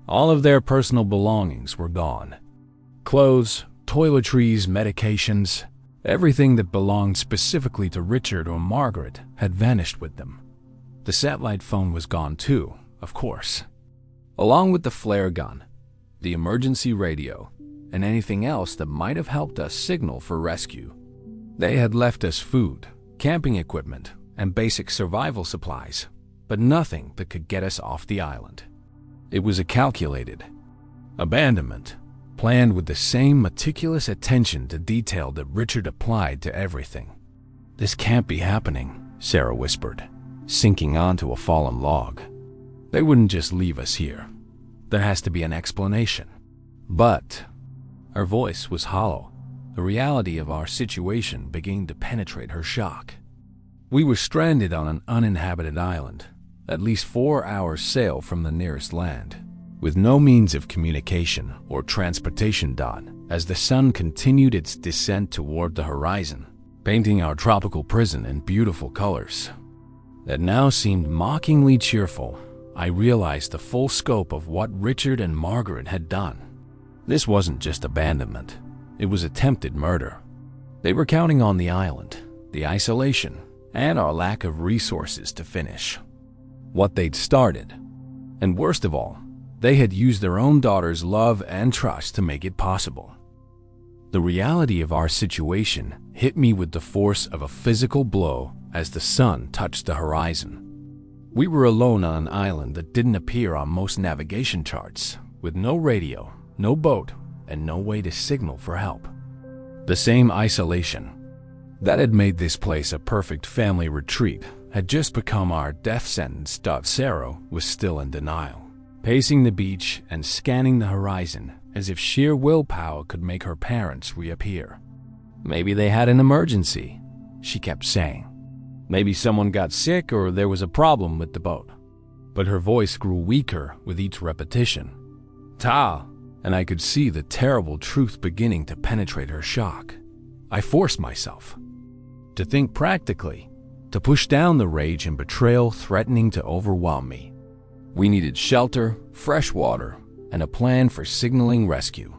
All of their personal belongings were gone. Clothes, toiletries, medications, everything that belonged specifically to Richard or Margaret had vanished with them. The satellite phone was gone too, of course, along with the flare gun, the emergency radio, and anything else that might have helped us signal for rescue. They had left us food, camping equipment, and basic survival supplies, but nothing that could get us off the island. It was a calculated abandonment, planned with the same meticulous attention to detail that Richard applied to everything. "This can't be happening," Sarah whispered, sinking onto a fallen log. "They wouldn't just leave us here. There has to be an explanation." But her voice was hollow. The reality of our situation began to penetrate her shock. We were stranded on an uninhabited island, at least 4 hours' sail from the nearest land, with no means of communication or transportation. As the sun continued its descent toward the horizon, painting our tropical prison in beautiful colors that now seemed mockingly cheerful, I realized the full scope of what Richard and Margaret had done. This wasn't just abandonment. It was attempted murder. They were counting on the island, the isolation, and our lack of resources to finish what they'd started. And worst of all, they had used their own daughter's love and trust to make it possible. The reality of our situation hit me with the force of a physical blow as the sun touched the horizon. We were alone on an island that didn't appear on most navigation charts, with no radio, no boat, and no way to signal for help. The same isolation that had made this place a perfect family retreat had just become our death sentence. Sarah was still in denial, pacing the beach and scanning the horizon as if sheer willpower could make her parents reappear. "Maybe they had an emergency," she kept saying. "Maybe someone got sick or there was a problem with the boat." But her voice grew weaker with each repetition. And I could see the terrible truth beginning to penetrate her shock. I forced myself to think practically, to push down the rage and betrayal threatening to overwhelm me. We needed shelter, fresh water, and a plan for signaling rescue.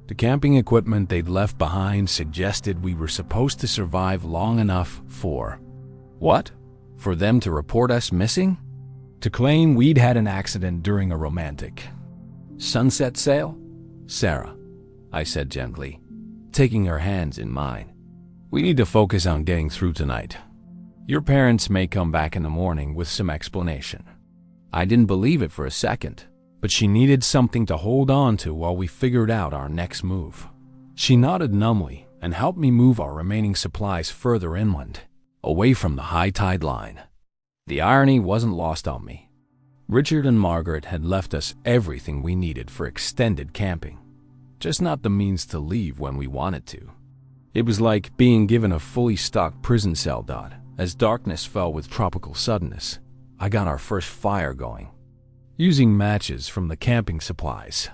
The camping equipment they'd left behind suggested we were supposed to survive long enough for what? For them to report us missing? To claim we'd had an accident during a romantic sunset sail? Sarah, I said gently, taking her hands in mine. We need to focus on getting through tonight. Your parents may come back in the morning with some explanation. I didn't believe it for a second, but she needed something to hold on to while we figured out our next move. She nodded numbly and helped me move our remaining supplies further inland, away from the high tide line. The irony wasn't lost on me. Richard and Margaret had left us everything we needed for extended camping, just not the means to leave when we wanted to. It was like being given a fully stocked prison cell. As darkness fell with tropical suddenness, I got our first fire going, using matches from the camping supplies.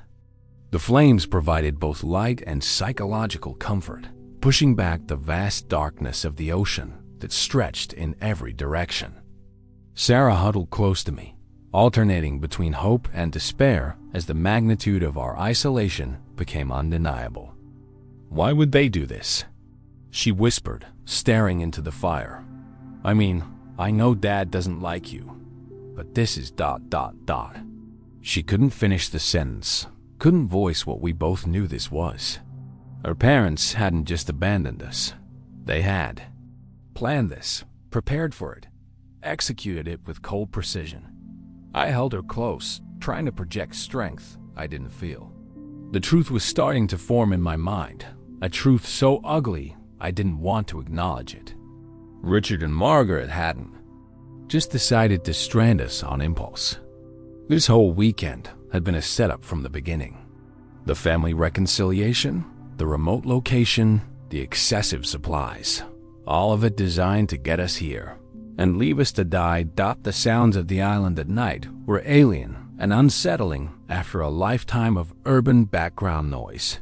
The flames provided both light and psychological comfort, pushing back the vast darkness of the ocean that stretched in every direction. Sarah huddled close to me, alternating between hope and despair as the magnitude of our isolation became undeniable. Why would they do this? She whispered, staring into the fire. I mean, I know Dad doesn't like you, but this is ... She couldn't finish the sentence, couldn't voice what we both knew this was. Our parents hadn't just abandoned us. They had planned this, prepared for it, executed it with cold precision. I held her close, trying to project strength I didn't feel. The truth was starting to form in my mind, a truth so ugly I didn't want to acknowledge it. Richard and Margaret hadn't just decided to strand us on impulse. This whole weekend had been a setup from the beginning. The family reconciliation, the remote location, the excessive supplies, all of it designed to get us here and leave us to die. The sounds of the island at night were alien and unsettling after a lifetime of urban background noise.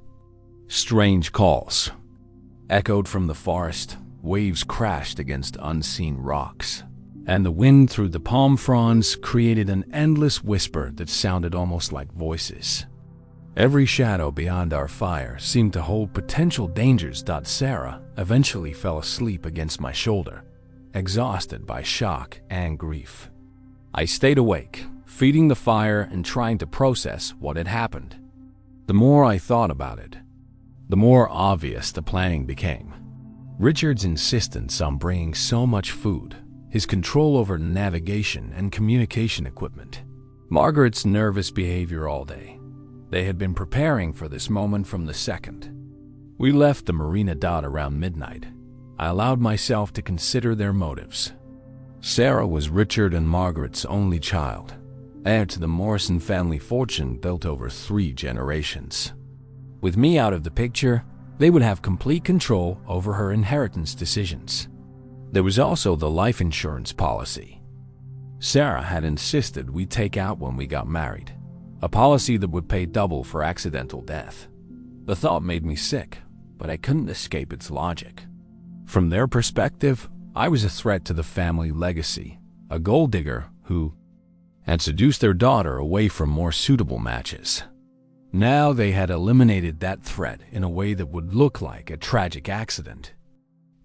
Strange calls echoed from the forest, waves crashed against unseen rocks, and the wind through the palm fronds created an endless whisper that sounded almost like voices. Every shadow beyond our fire seemed to hold potential dangers. Sarah eventually fell asleep against my shoulder, exhausted by shock and grief. I stayed awake, feeding the fire and trying to process what had happened. The more I thought about it, the more obvious the planning became. Richard's insistence on bringing so much food, his control over navigation and communication equipment, Margaret's nervous behavior all day. They had been preparing for this moment from the second. We left the marina around midnight. I allowed myself to consider their motives. Sarah was Richard and Margaret's only child, heir to the Morrison family fortune built over 3 generations. With me out of the picture, they would have complete control over her inheritance decisions. There was also the life insurance policy Sarah had insisted we take out when we got married, a policy that would pay double for accidental death. The thought made me sick, but I couldn't escape its logic. From their perspective, I was a threat to the family legacy, a gold digger who had seduced their daughter away from more suitable matches. Now they had eliminated that threat in a way that would look like a tragic accident.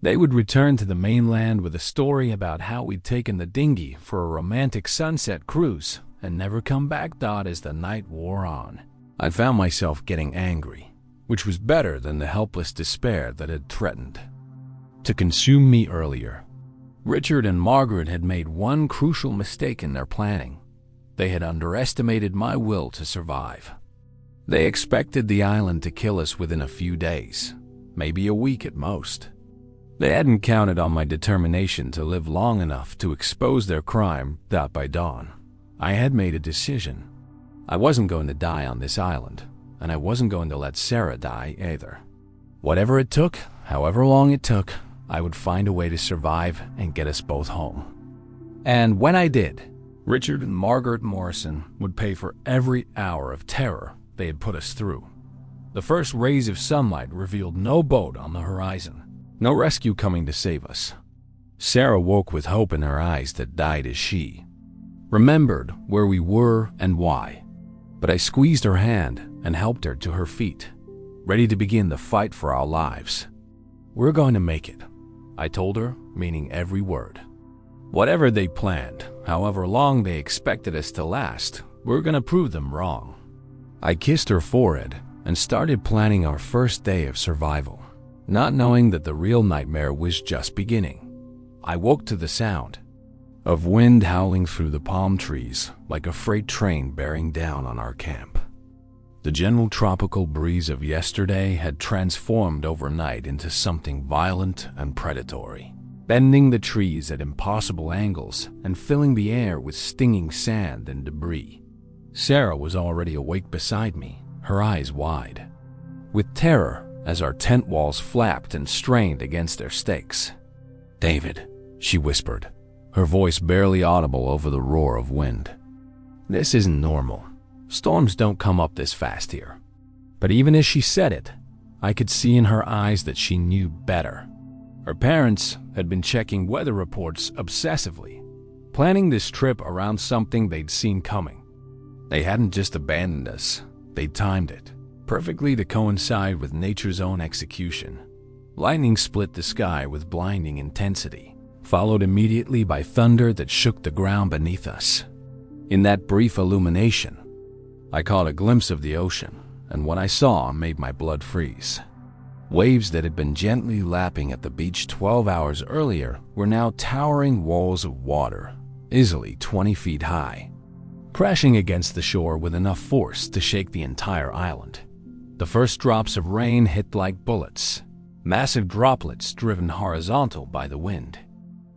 They would return to the mainland with a story about how we'd taken the dinghy for a romantic sunset cruise and never come back. As the night wore on, I found myself getting angry, which was better than the helpless despair that had threatened to consume me earlier. Richard and Margaret had made one crucial mistake in their planning. They had underestimated my will to survive. They expected the island to kill us within a few days, maybe a week at most. They hadn't counted on my determination to live long enough to expose their crime. By dawn, I had made a decision. I wasn't going to die on this island, and I wasn't going to let Sarah die either. Whatever it took, however long it took, I would find a way to survive and get us both home. And when I did, Richard and Margaret Morrison would pay for every hour of terror they had put us through. The first rays of sunlight revealed no boat on the horizon, no rescue coming to save us. Sarah woke with hope in her eyes that died as she remembered where we were and why. But I squeezed her hand and helped her to her feet, ready to begin the fight for our lives. We're going to make it, I told her, meaning every word. Whatever they planned, however long they expected us to last, we're gonna prove them wrong. I kissed her forehead and started planning our first day of survival, not knowing that the real nightmare was just beginning. I woke to the sound of wind howling through the palm trees like a freight train bearing down on our camp. The gentle tropical breeze of yesterday had transformed overnight into something violent and predatory, bending the trees at impossible angles and filling the air with stinging sand and debris. Sarah was already awake beside me, her eyes wide with terror as our tent walls flapped and strained against their stakes. "David," she whispered, her voice barely audible over the roar of wind. "This isn't normal. Storms don't come up this fast here." But even as she said it, I could see in her eyes that she knew better. Her parents had been checking weather reports obsessively, planning this trip around something they'd seen coming. They hadn't just abandoned us, they'd timed it perfectly to coincide with nature's own execution. Lightning split the sky with blinding intensity, followed immediately by thunder that shook the ground beneath us. In that brief illumination, I caught a glimpse of the ocean, and what I saw made my blood freeze. Waves that had been gently lapping at the beach 12 hours earlier were now towering walls of water, easily 20 feet high, crashing against the shore with enough force to shake the entire island. The first drops of rain hit like bullets, massive droplets driven horizontal by the wind.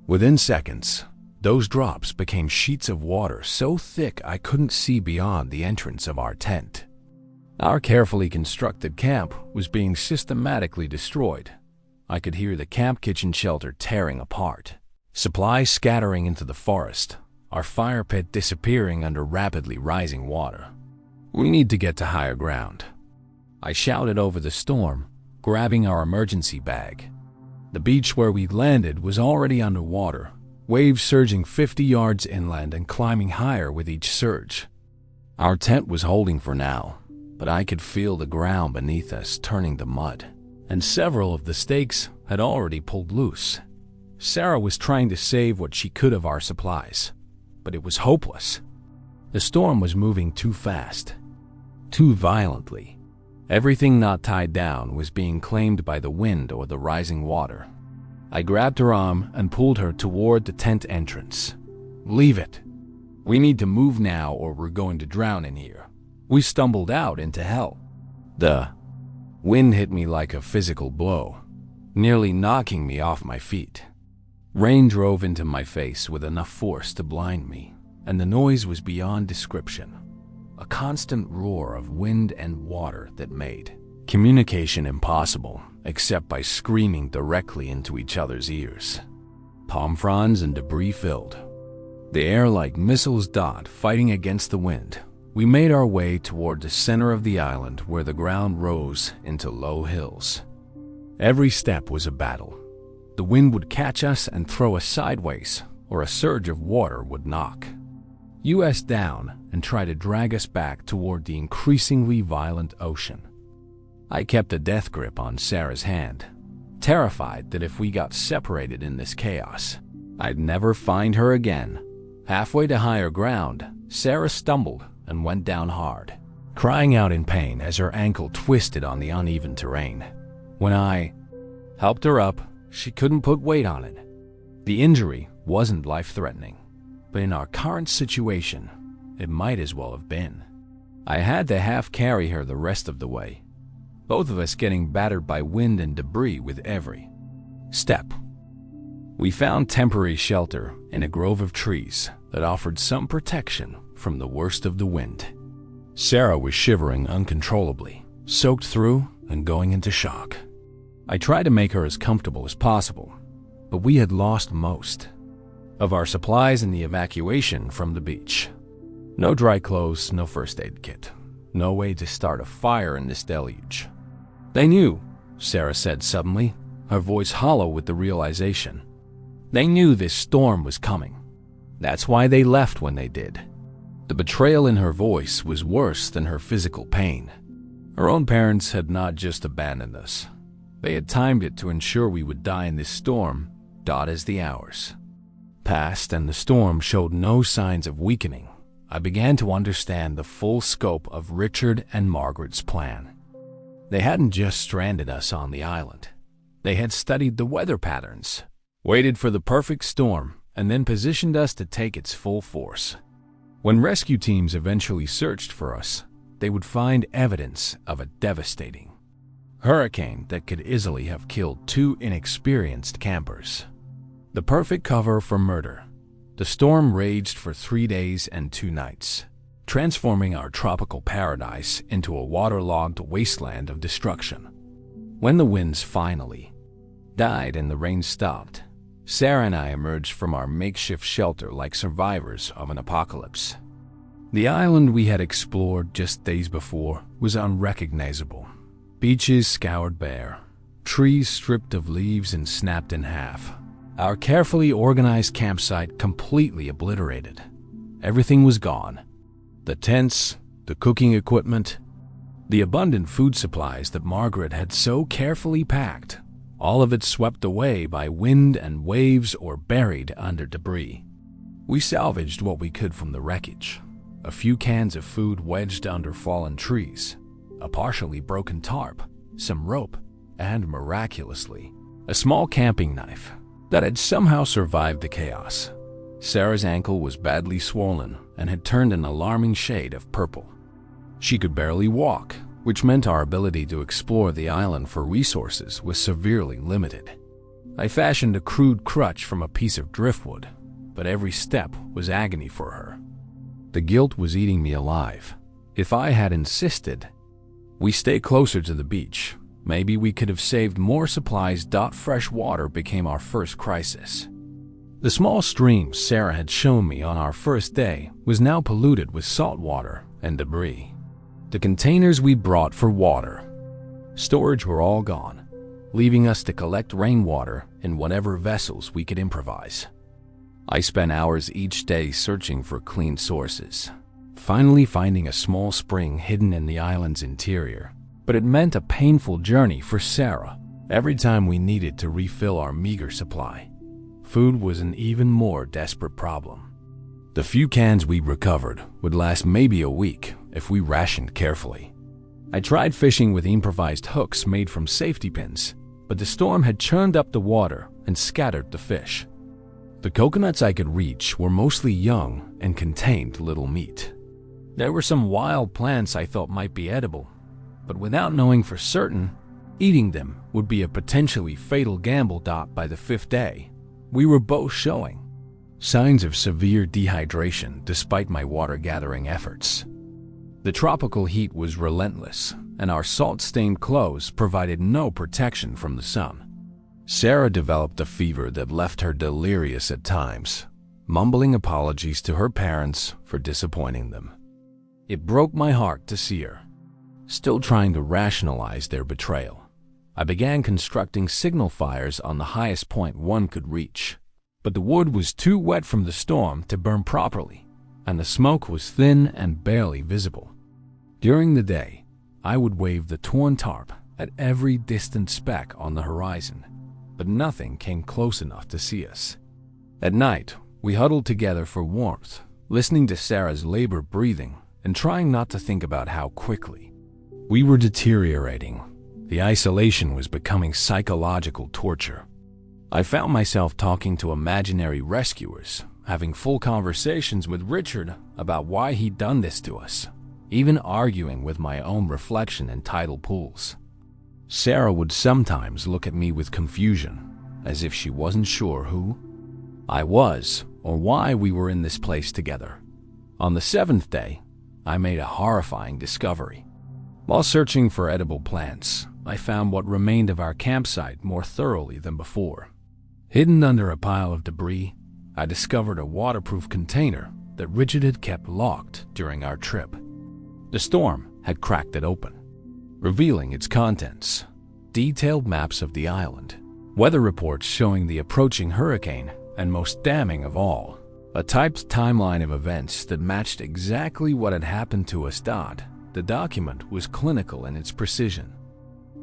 Within seconds, those drops became sheets of water so thick I couldn't see beyond the entrance of our tent. Our carefully constructed camp was being systematically destroyed. I could hear the camp kitchen shelter tearing apart, supplies scattering into the forest, our fire pit disappearing under rapidly rising water. "We need to get to higher ground," I shouted over the storm, grabbing our emergency bag. The beach where we landed was already underwater, waves surging 50 yards inland and climbing higher with each surge. Our tent was holding for now, but I could feel the ground beneath us turning to mud, and several of the stakes had already pulled loose. Sarah was trying to save what she could of our supplies, but it was hopeless. The storm was moving too fast, too violently. Everything not tied down was being claimed by the wind or the rising water. I grabbed her arm and pulled her toward the tent entrance. "Leave it. We need to move now or we're going to drown in here." We stumbled out into hell. The wind hit me like a physical blow, nearly knocking me off my feet. Rain drove into my face with enough force to blind me, and the noise was beyond description. A constant roar of wind and water that made communication impossible except by screaming directly into each other's ears. Palm fronds and debris filled the air like missiles fighting against the wind. We made our way toward the center of the island where the ground rose into low hills. Every step was a battle. The wind would catch us and throw us sideways, or a surge of water would knock us down and try to drag us back toward the increasingly violent ocean. I kept a death grip on Sarah's hand, terrified that if we got separated in this chaos, I'd never find her again. Halfway to higher ground, Sarah stumbled and went down hard, crying out in pain as her ankle twisted on the uneven terrain. When I helped her up, she couldn't put weight on it. The injury wasn't life-threatening, but in our current situation, it might as well have been. I had to half-carry her the rest of the way, both of us getting battered by wind and debris with every step. We found temporary shelter in a grove of trees that offered some protection from the worst of the wind. Sarah was shivering uncontrollably, soaked through and going into shock. I tried to make her as comfortable as possible, but we had lost most of our supplies in the evacuation from the beach. No dry clothes, no first aid kit, no way to start a fire in this deluge. "They knew," Sarah said suddenly, her voice hollow with the realization. "They knew this storm was coming. That's why they left when they did." The betrayal in her voice was worse than her physical pain. Her own parents had not just abandoned us. They had timed it to ensure we would die in this storm, as the hours passed and the storm showed no signs of weakening, I began to understand the full scope of Richard and Margaret's plan. They hadn't just stranded us on the island. They had studied the weather patterns, waited for the perfect storm, and then positioned us to take its full force. When rescue teams eventually searched for us, they would find evidence of a devastating hurricane that could easily have killed 2 inexperienced campers. The perfect cover for murder. The storm raged for 3 days and 2 nights, transforming our tropical paradise into a waterlogged wasteland of destruction. When the winds finally died and the rain stopped, Sarah and I emerged from our makeshift shelter like survivors of an apocalypse. The island we had explored just days before was unrecognizable. Beaches scoured bare, trees stripped of leaves and snapped in half. Our carefully organized campsite completely obliterated. Everything was gone. The tents, the cooking equipment, the abundant food supplies that Margaret had so carefully packed, all of it swept away by wind and waves or buried under debris. We salvaged what we could from the wreckage. A few cans of food wedged under fallen trees, a partially broken tarp, some rope, and miraculously, a small camping knife that had somehow survived the chaos. Sarah's ankle was badly swollen and had turned an alarming shade of purple. She could barely walk, which meant our ability to explore the island for resources was severely limited. I fashioned a crude crutch from a piece of driftwood, but every step was agony for her. The guilt was eating me alive. If I had insisted we stay closer to the beach, maybe we could have saved more supplies. Fresh water became our first crisis. The small stream Sarah had shown me on our first day was now polluted with salt water and debris. The containers we brought for water storage were all gone, leaving us to collect rainwater in whatever vessels we could improvise. I spent hours each day searching for clean sources, finally finding a small spring hidden in the island's interior. But it meant a painful journey for Sarah. Every time we needed to refill our meager supply, food was an even more desperate problem. The few cans we recovered would last maybe a week if we rationed carefully. I tried fishing with improvised hooks made from safety pins, but the storm had churned up the water and scattered the fish. The coconuts I could reach were mostly young and contained little meat. There were some wild plants I thought might be edible, but without knowing for certain, eating them would be a potentially fatal gamble. By the 5th day, we were both showing signs of severe dehydration despite my water-gathering efforts. The tropical heat was relentless, and our salt-stained clothes provided no protection from the sun. Sarah developed a fever that left her delirious at times, mumbling apologies to her parents for disappointing them. It broke my heart to see her still trying to rationalize their betrayal. I began constructing signal fires on the highest point one could reach, but the wood was too wet from the storm to burn properly, and the smoke was thin and barely visible. During the day, I would wave the torn tarp at every distant speck on the horizon, but nothing came close enough to see us. At night, we huddled together for warmth, listening to Sarah's labored breathing and trying not to think about how quickly we were deteriorating. The isolation was becoming psychological torture. I found myself talking to imaginary rescuers, having full conversations with Richard about why he'd done this to us, even arguing with my own reflection in tidal pools. Sarah would sometimes look at me with confusion, as if she wasn't sure who I was or why we were in this place together. On the 7th day, I made a horrifying discovery. While searching for edible plants, I found what remained of our campsite more thoroughly than before. Hidden under a pile of debris, I discovered a waterproof container that Richard had kept locked during our trip. The storm had cracked it open, revealing its contents: detailed maps of the island, weather reports showing the approaching hurricane, and most damning of all, a typed timeline of events that matched exactly what had happened to us. The document was clinical in its precision,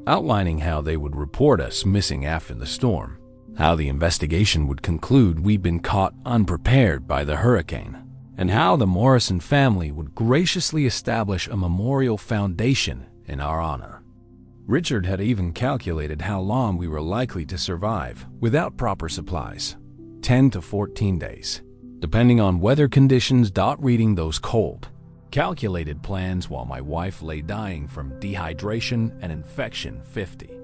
outlining how they would report us missing after the storm. how the investigation would conclude we'd been caught unprepared by the hurricane, and how the Morrison family would graciously establish a memorial foundation in our honor. Richard had even calculated how long we were likely to survive without proper supplies: 10 to 14 days, depending on weather conditions. Reading those cold, calculated plans while my wife lay dying from dehydration and infection 50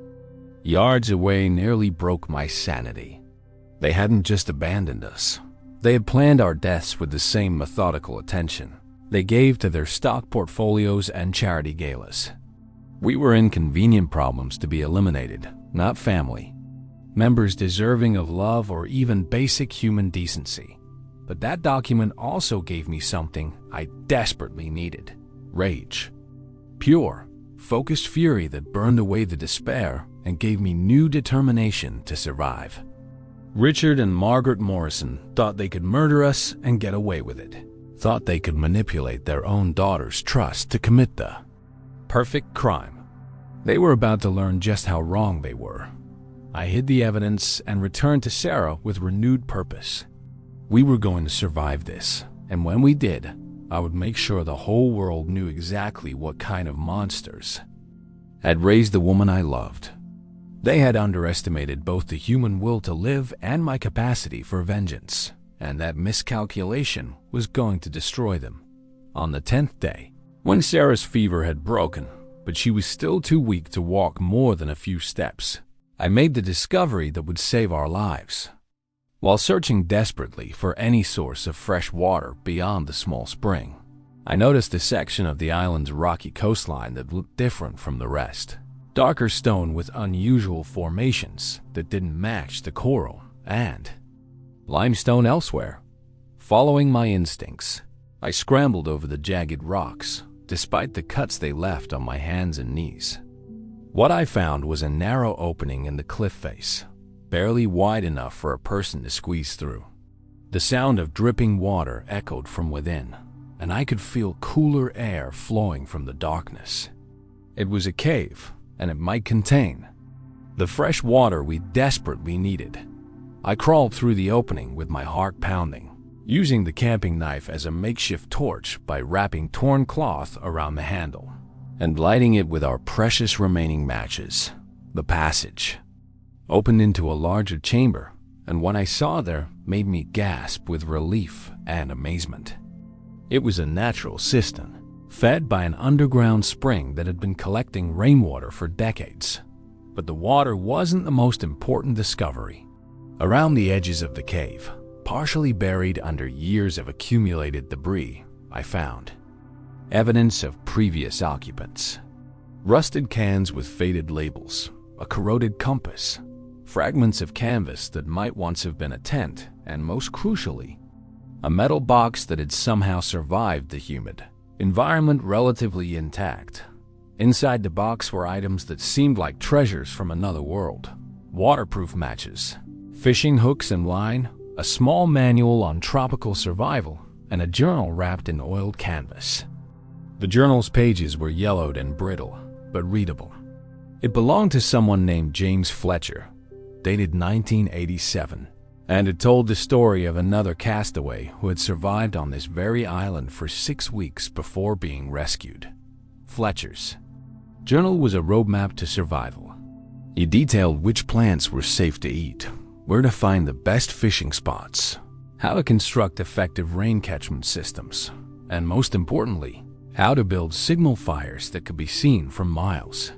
yards away nearly broke my sanity. They hadn't just abandoned us. They had planned our deaths with the same methodical attention they gave to their stock portfolios and charity galas. We were inconvenient problems to be eliminated, not family members deserving of love or even basic human decency. But that document also gave me something I desperately needed: rage. Pure, focused fury that burned away the despair and gave me new determination to survive. Richard and Margaret Morrison thought they could murder us and get away with it. Thought they could manipulate their own daughter's trust to commit the perfect crime. They were about to learn just how wrong they were. I hid the evidence and returned to Sarah with renewed purpose. We were going to survive this, and when we did, I would make sure the whole world knew exactly what kind of monsters had raised the woman I loved. They had underestimated both the human will to live and my capacity for vengeance, and that miscalculation was going to destroy them. On the 10th day, when Sarah's fever had broken, but she was still too weak to walk more than a few steps, I made the discovery that would save our lives. While searching desperately for any source of fresh water beyond the small spring, I noticed a section of the island's rocky coastline that looked different from the rest. Darker stone with unusual formations that didn't match the coral, and limestone elsewhere. Following my instincts, I scrambled over the jagged rocks, despite the cuts they left on my hands and knees. What I found was a narrow opening in the cliff face, barely wide enough for a person to squeeze through. The sound of dripping water echoed from within, and I could feel cooler air flowing from the darkness. It was a cave, and it might contain the fresh water we desperately needed. I crawled through the opening with my heart pounding, using the camping knife as a makeshift torch by wrapping torn cloth around the handle and lighting it with our precious remaining matches. The passage opened into a larger chamber, and what I saw there made me gasp with relief and amazement. It was a natural cistern, fed by an underground spring that had been collecting rainwater for decades. But the water wasn't the most important discovery. Around the edges of the cave, partially buried under years of accumulated debris, I found evidence of previous occupants. Rusted cans with faded labels, a corroded compass, fragments of canvas that might once have been a tent, and most crucially, a metal box that had somehow survived the humid environment relatively intact. Inside the box were items that seemed like treasures from another world: waterproof matches, fishing hooks and line, a small manual on tropical survival, and a journal wrapped in oiled canvas. The journal's pages were yellowed and brittle, but readable. It belonged to someone named James Fletcher, dated 1987, and it told the story of another castaway who had survived on this very island for 6 weeks before being rescued. Fletcher's journal was a roadmap to survival. He detailed which plants were safe to eat, where to find the best fishing spots, how to construct effective rain catchment systems, and most importantly, how to build signal fires that could be seen from miles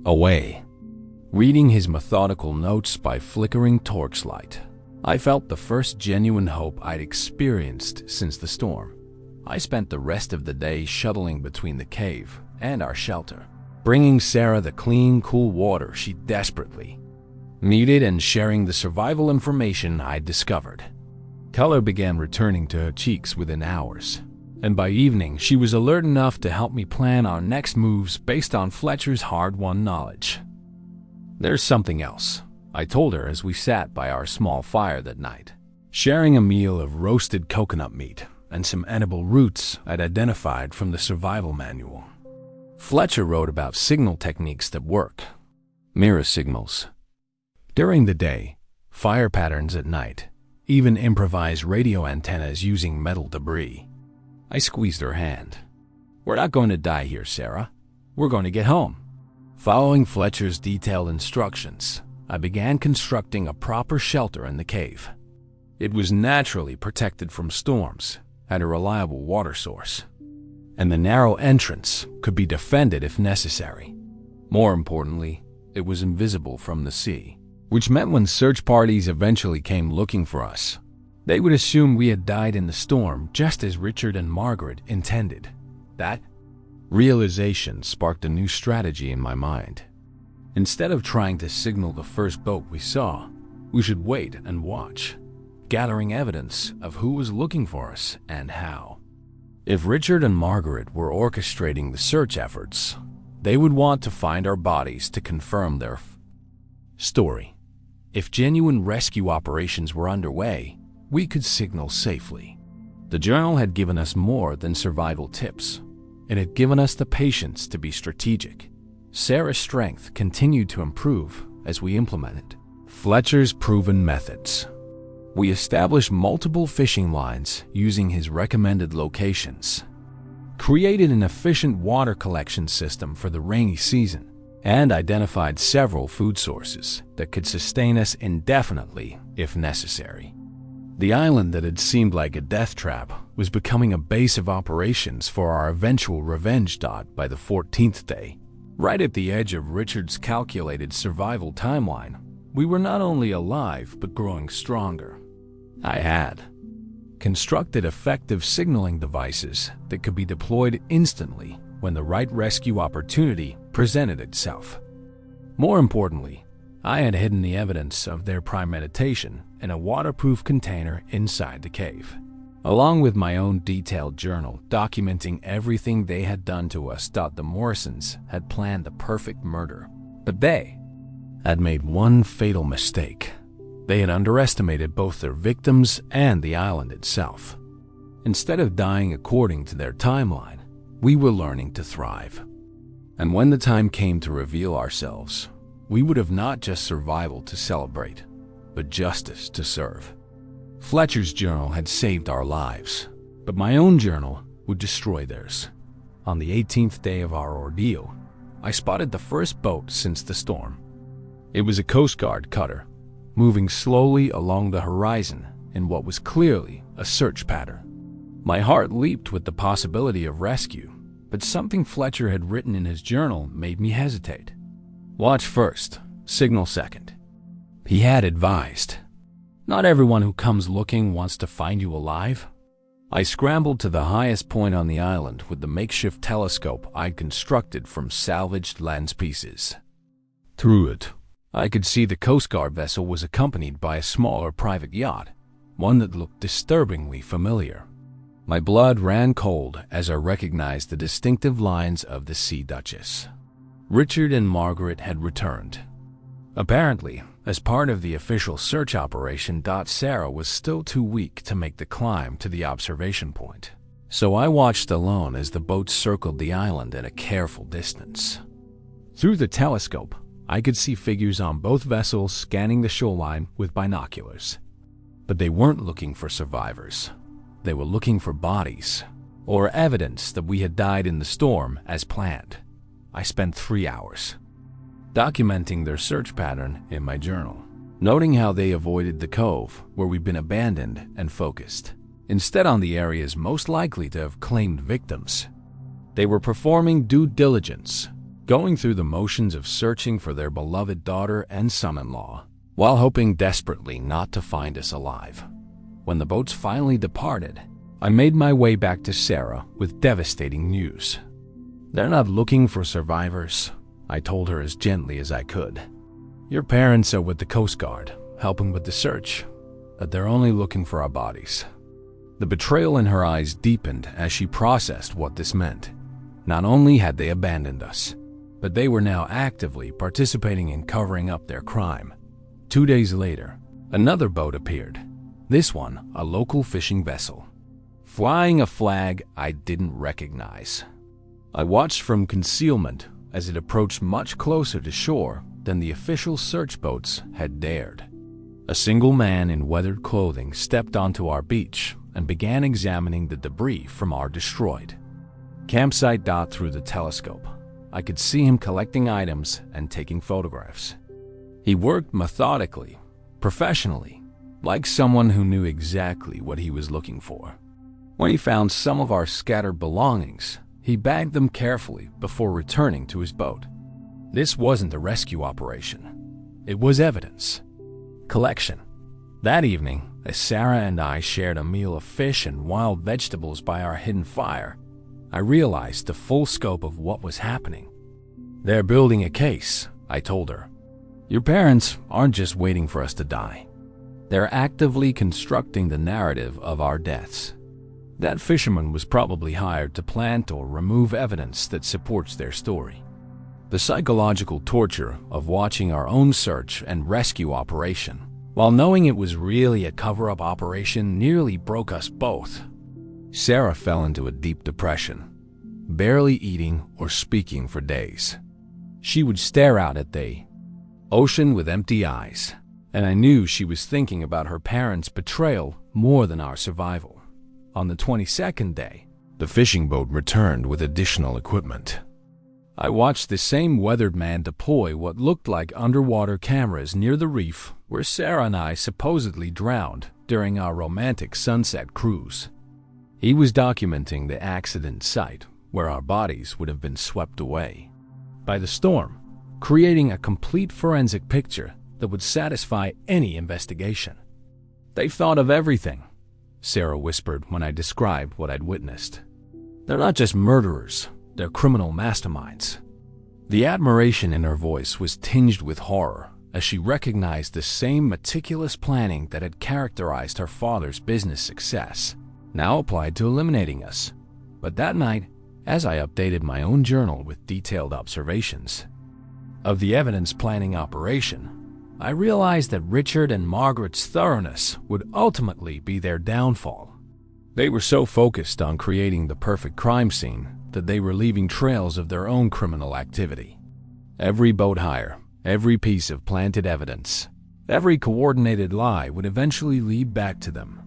away. Reading his methodical notes by flickering torchlight, I felt the first genuine hope I'd experienced since the storm. I spent the rest of the day shuttling between the cave and our shelter, bringing Sarah the clean, cool water she desperately needed and sharing the survival information I'd discovered. Color began returning to her cheeks within hours, and by evening she was alert enough to help me plan our next moves based on Fletcher's hard-won knowledge. "There's something else," I told her as we sat by our small fire that night, sharing a meal of roasted coconut meat and some edible roots I'd identified from the survival manual. Fletcher wrote about signal techniques that work. Mirror signals. During the day, fire patterns at night, even improvised radio antennas using metal debris. I squeezed her hand. "We're not going to die here, Sarah. We're going to get home." Following Fletcher's detailed instructions, I began constructing a proper shelter in the cave. It was naturally protected from storms, had a reliable water source, and the narrow entrance could be defended if necessary. More importantly, it was invisible from the sea, which meant when search parties eventually came looking for us, they would assume we had died in the storm just as Richard and Margaret intended. That realization sparked a new strategy in my mind. Instead of trying to signal the first boat we saw, we should wait and watch, gathering evidence of who was looking for us and how. If Richard and Margaret were orchestrating the search efforts, they would want to find our bodies to confirm their story. If genuine rescue operations were underway, we could signal safely. The journal had given us more than survival tips. It had given us the patience to be strategic. Sarah's strength continued to improve as we implemented Fletcher's proven methods. We established multiple fishing lines using his recommended locations, created an efficient water collection system for the rainy season, and identified several food sources that could sustain us indefinitely if necessary. The island that had seemed like a death trap was becoming a base of operations for our eventual revenge. By the 14th day, right at the edge of Richard's calculated survival timeline, we were not only alive but growing stronger. I had constructed effective signaling devices that could be deployed instantly when the right rescue opportunity presented itself. More importantly, I had hidden the evidence of their premeditation in a waterproof container inside the cave, along with my own detailed journal documenting everything they had done to us. The Morrisons had planned the perfect murder, but they had made one fatal mistake. They had underestimated both their victims and the island itself. Instead of dying according to their timeline, we were learning to thrive. And when the time came to reveal ourselves, we would have not just survival to celebrate, but justice to serve. Fletcher's journal had saved our lives, but my own journal would destroy theirs. On the 18th day of our ordeal, I spotted the first boat since the storm. It was a Coast Guard cutter, moving slowly along the horizon in what was clearly a search pattern. My heart leaped with the possibility of rescue, but something Fletcher had written in his journal made me hesitate. "Watch first, signal second," he had advised. "Not everyone who comes looking wants to find you alive." I scrambled to the highest point on the island with the makeshift telescope I'd constructed from salvaged lens pieces. Through it, I could see the Coast Guard vessel was accompanied by a smaller private yacht, one that looked disturbingly familiar. My blood ran cold as I recognized the distinctive lines of the Sea Duchess. Richard and Margaret had returned. Apparently, as part of the official search operation. Sarah was still too weak to make the climb to the observation point, so I watched alone as the boat circled the island at a careful distance. Through the telescope, I could see figures on both vessels scanning the shoreline with binoculars. But they weren't looking for survivors. They were looking for bodies, or evidence that we had died in the storm as planned. I spent 3 hours documenting their search pattern in my journal, noting how they avoided the cove where we'd been abandoned and focused instead on the areas most likely to have claimed victims. They were performing due diligence, going through the motions of searching for their beloved daughter and son-in-law, while hoping desperately not to find us alive. When the boats finally departed, I made my way back to Sarah with devastating news. "They're not looking for survivors," I told her as gently as I could. "Your parents are with the Coast Guard, helping with the search, but they're only looking for our bodies." The betrayal in her eyes deepened as she processed what this meant. Not only had they abandoned us, but they were now actively participating in covering up their crime. 2 days later, another boat appeared, this one a local fishing vessel, flying a flag I didn't recognize. I watched from concealment as it approached much closer to shore than the official search boats had dared. A single man in weathered clothing stepped onto our beach and began examining the debris from our destroyed campsite. Through the telescope, I could see him collecting items and taking photographs. He worked methodically, professionally, like someone who knew exactly what he was looking for. When he found some of our scattered belongings, he bagged them carefully before returning to his boat. This wasn't a rescue operation. It was evidence collection. That evening, as Sarah and I shared a meal of fish and wild vegetables by our hidden fire, I realized the full scope of what was happening. "They're building a case," I told her. "Your parents aren't just waiting for us to die. They're actively constructing the narrative of our deaths." That fisherman was probably hired to plant or remove evidence that supports their story. The psychological torture of watching our own search and rescue operation, while knowing it was really a cover-up operation, nearly broke us both. Sarah fell into a deep depression, barely eating or speaking for days. She would stare out at the ocean with empty eyes, and I knew she was thinking about her parents' betrayal more than our survival. On the 22nd day, the fishing boat returned with additional equipment. I watched the same weathered man deploy what looked like underwater cameras near the reef where Sarah and I supposedly drowned during our romantic sunset cruise. He was documenting the accident site where our bodies would have been swept away by the storm, creating a complete forensic picture that would satisfy any investigation. "They've thought of everything," Sarah whispered when I described what I'd witnessed. "They're not just murderers, they're criminal masterminds." The admiration in her voice was tinged with horror as she recognized the same meticulous planning that had characterized her father's business success, now applied to eliminating us. But that night, as I updated my own journal with detailed observations of the evidence planning operation, I realized that Richard and Margaret's thoroughness would ultimately be their downfall. They were so focused on creating the perfect crime scene that they were leaving trails of their own criminal activity. Every boat hire, every piece of planted evidence, every coordinated lie would eventually lead back to them.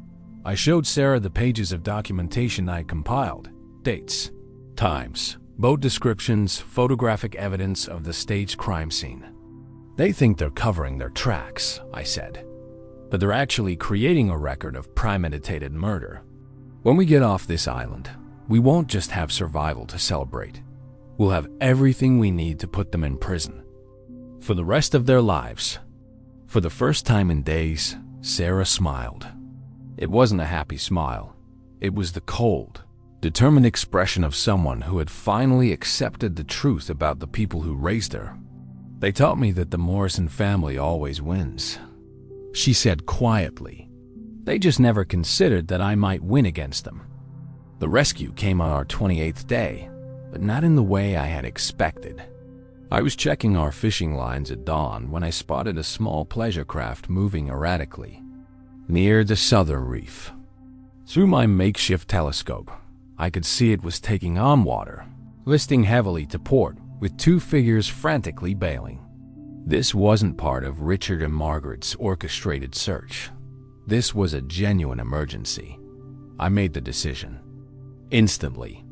I showed Sarah the pages of documentation I compiled, dates, times, boat descriptions, photographic evidence of the staged crime scene. "They think they're covering their tracks," I said, "but they're actually creating a record of premeditated murder. When we get off this island, we won't just have survival to celebrate. We'll have everything we need to put them in prison for the rest of their lives." For the first time in days, Sarah smiled. It wasn't a happy smile. It was the cold, determined expression of someone who had finally accepted the truth about the people who raised her. "They taught me that the Morrison family always wins," she said quietly. "They just never considered that I might win against them." The rescue came on our 28th day, but not in the way I had expected. I was checking our fishing lines at dawn when I spotted a small pleasure craft moving erratically near the southern reef. Through my makeshift telescope, I could see it was taking on water, listing heavily to port with two figures frantically bailing. This wasn't part of Richard and Margaret's orchestrated search. This was a genuine emergency. I made the decision instantly.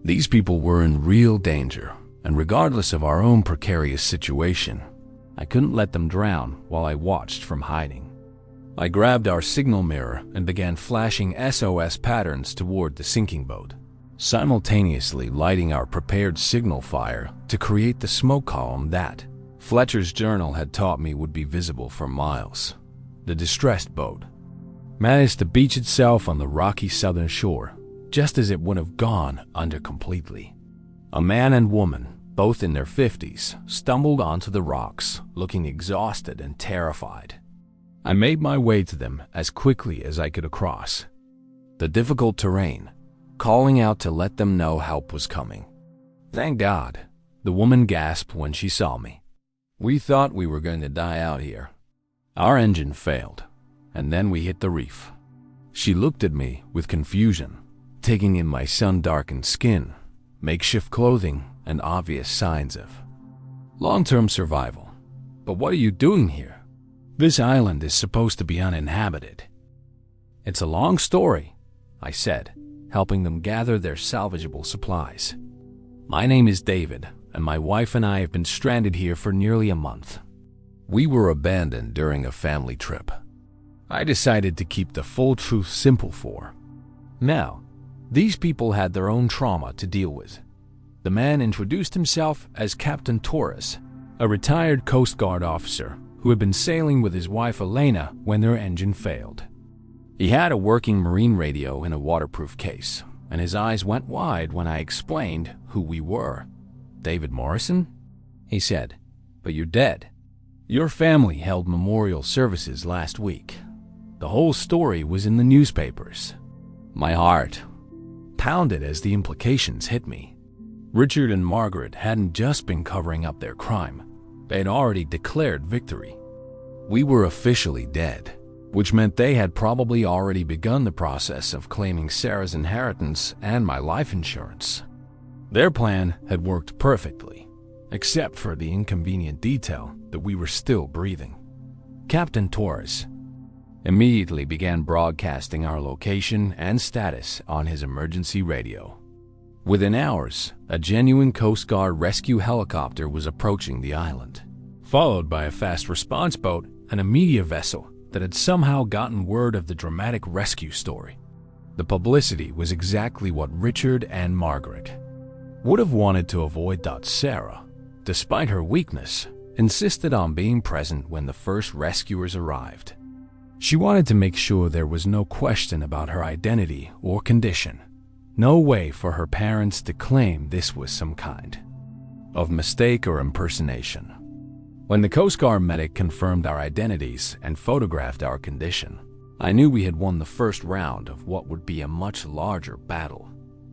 These people were in real danger, and regardless of our own precarious situation, I couldn't let them drown while I watched from hiding. I grabbed our signal mirror and began flashing SOS patterns toward the sinking boat, simultaneously lighting our prepared signal fire to create the smoke column that Fletcher's journal had taught me would be visible for miles. The distressed boat managed to beach itself on the rocky southern shore, just as it would have gone under completely. A man and woman, both in their 50s, stumbled onto the rocks, looking exhausted and terrified. I made my way to them as quickly as I could across the difficult terrain, calling out to let them know help was coming. "Thank God," the woman gasped when she saw me. "We thought we were going to die out here. Our engine failed, and then we hit the reef." She looked at me with confusion, taking in my sun-darkened skin, makeshift clothing, and obvious signs of long-term survival. "But what are you doing here?" This island is supposed to be uninhabited. It's a long story, I said, helping them gather their salvageable supplies. My name is David, and my wife and I have been stranded here for nearly a month. We were abandoned during a family trip. I decided to keep the full truth simple for. Now, these people had their own trauma to deal with. The man introduced himself as Captain Torres, a retired Coast Guard officer who had been sailing with his wife Elena when their engine failed. He had a working marine radio in a waterproof case, and his eyes went wide when I explained who we were. "David Morrison?" he said. "But you're dead. Your family held memorial services last week. The whole story was in the newspapers." My heart pounded as the implications hit me. Richard and Margaret hadn't just been covering up their crime. They had already declared victory. We were officially dead, which meant they had probably already begun the process of claiming Sarah's inheritance and my life insurance. Their plan had worked perfectly, except for the inconvenient detail that we were still breathing. Captain Torres immediately began broadcasting our location and status on his emergency radio. Within hours, a genuine Coast Guard rescue helicopter was approaching the island, followed by a fast response boat and a media vessel that had somehow gotten word of the dramatic rescue story. The publicity was exactly what Richard and Margaret would have wanted to avoid. Sarah, despite her weakness, insisted on being present when the first rescuers arrived. She wanted to make sure there was no question about her identity or condition. No way for her parents to claim this was some kind of mistake or impersonation. When the Coast Guard medic confirmed our identities and photographed our condition, I knew we had won the first round of what would be a much larger battle.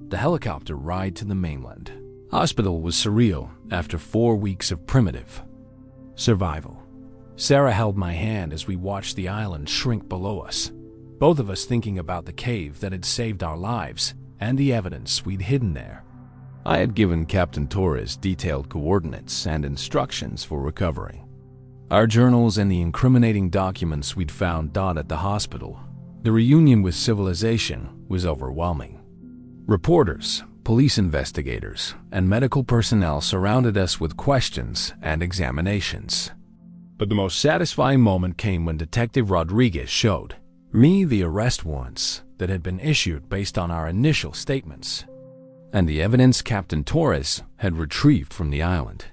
The helicopter ride to the mainland hospital was surreal after 4 weeks of primitive survival. Sarah held my hand as we watched the island shrink below us, both of us thinking about the cave that had saved our lives and the evidence we'd hidden there. I had given Captain Torres detailed coordinates and instructions for recovery. Our journals and the incriminating documents we'd found at the hospital. The reunion with civilization was overwhelming. Reporters, police investigators, and medical personnel surrounded us with questions and examinations. But the most satisfying moment came when Detective Rodriguez showed me the arrest warrants that had been issued based on our initial statements, and the evidence Captain Torres had retrieved from the island.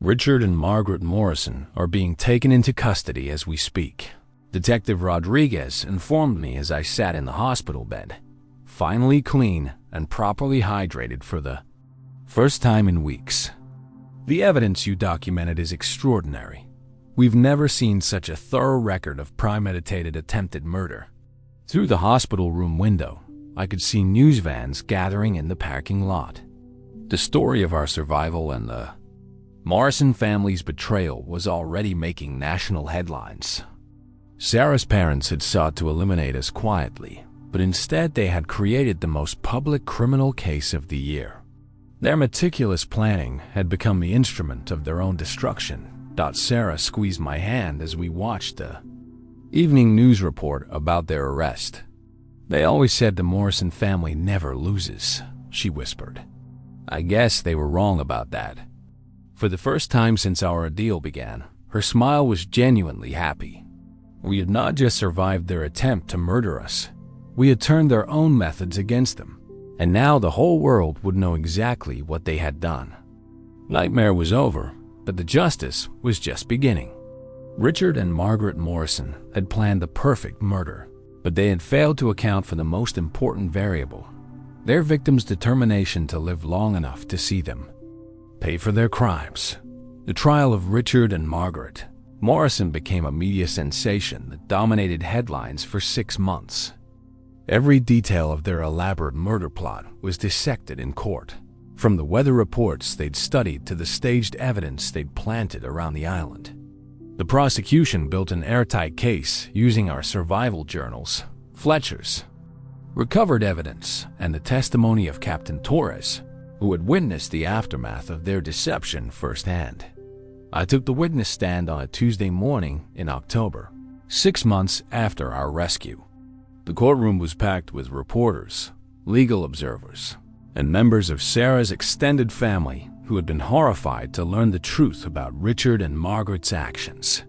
Richard and Margaret Morrison are being taken into custody as we speak. Detective Rodriguez informed me as I sat in the hospital bed, finally clean and properly hydrated for the first time in weeks. The evidence you documented is extraordinary. We've never seen such a thorough record of premeditated attempted murder. Through the hospital room window, I could see news vans gathering in the parking lot. The story of our survival and the Morrison family's betrayal was already making national headlines. Sarah's parents had sought to eliminate us quietly, but instead they had created the most public criminal case of the year. Their meticulous planning had become the instrument of their own destruction. Sarah squeezed my hand as we watched the evening news report about their arrest. "They always said the Morrison family never loses," she whispered. I guess they were wrong about that. For the first time since our ordeal began, her smile was genuinely happy. We had not just survived their attempt to murder us, we had turned their own methods against them, and now the whole world would know exactly what they had done. Nightmare was over, but the justice was just beginning. Richard and Margaret Morrison had planned the perfect murder, but they had failed to account for the most important variable: their victims' determination to live long enough to see them pay for their crimes. The trial of Richard and Margaret Morrison became a media sensation that dominated headlines for 6 months. Every detail of their elaborate murder plot was dissected in court, from the weather reports they'd studied to the staged evidence they'd planted around the island. The prosecution built an airtight case using our survival journals, Fletcher's recovered evidence, and the testimony of Captain Torres, who had witnessed the aftermath of their deception firsthand. I took the witness stand on a Tuesday morning in October, 6 months after our rescue. The courtroom was packed with reporters, legal observers, and members of Sarah's extended family who had been horrified to learn the truth about Richard and Margaret's actions.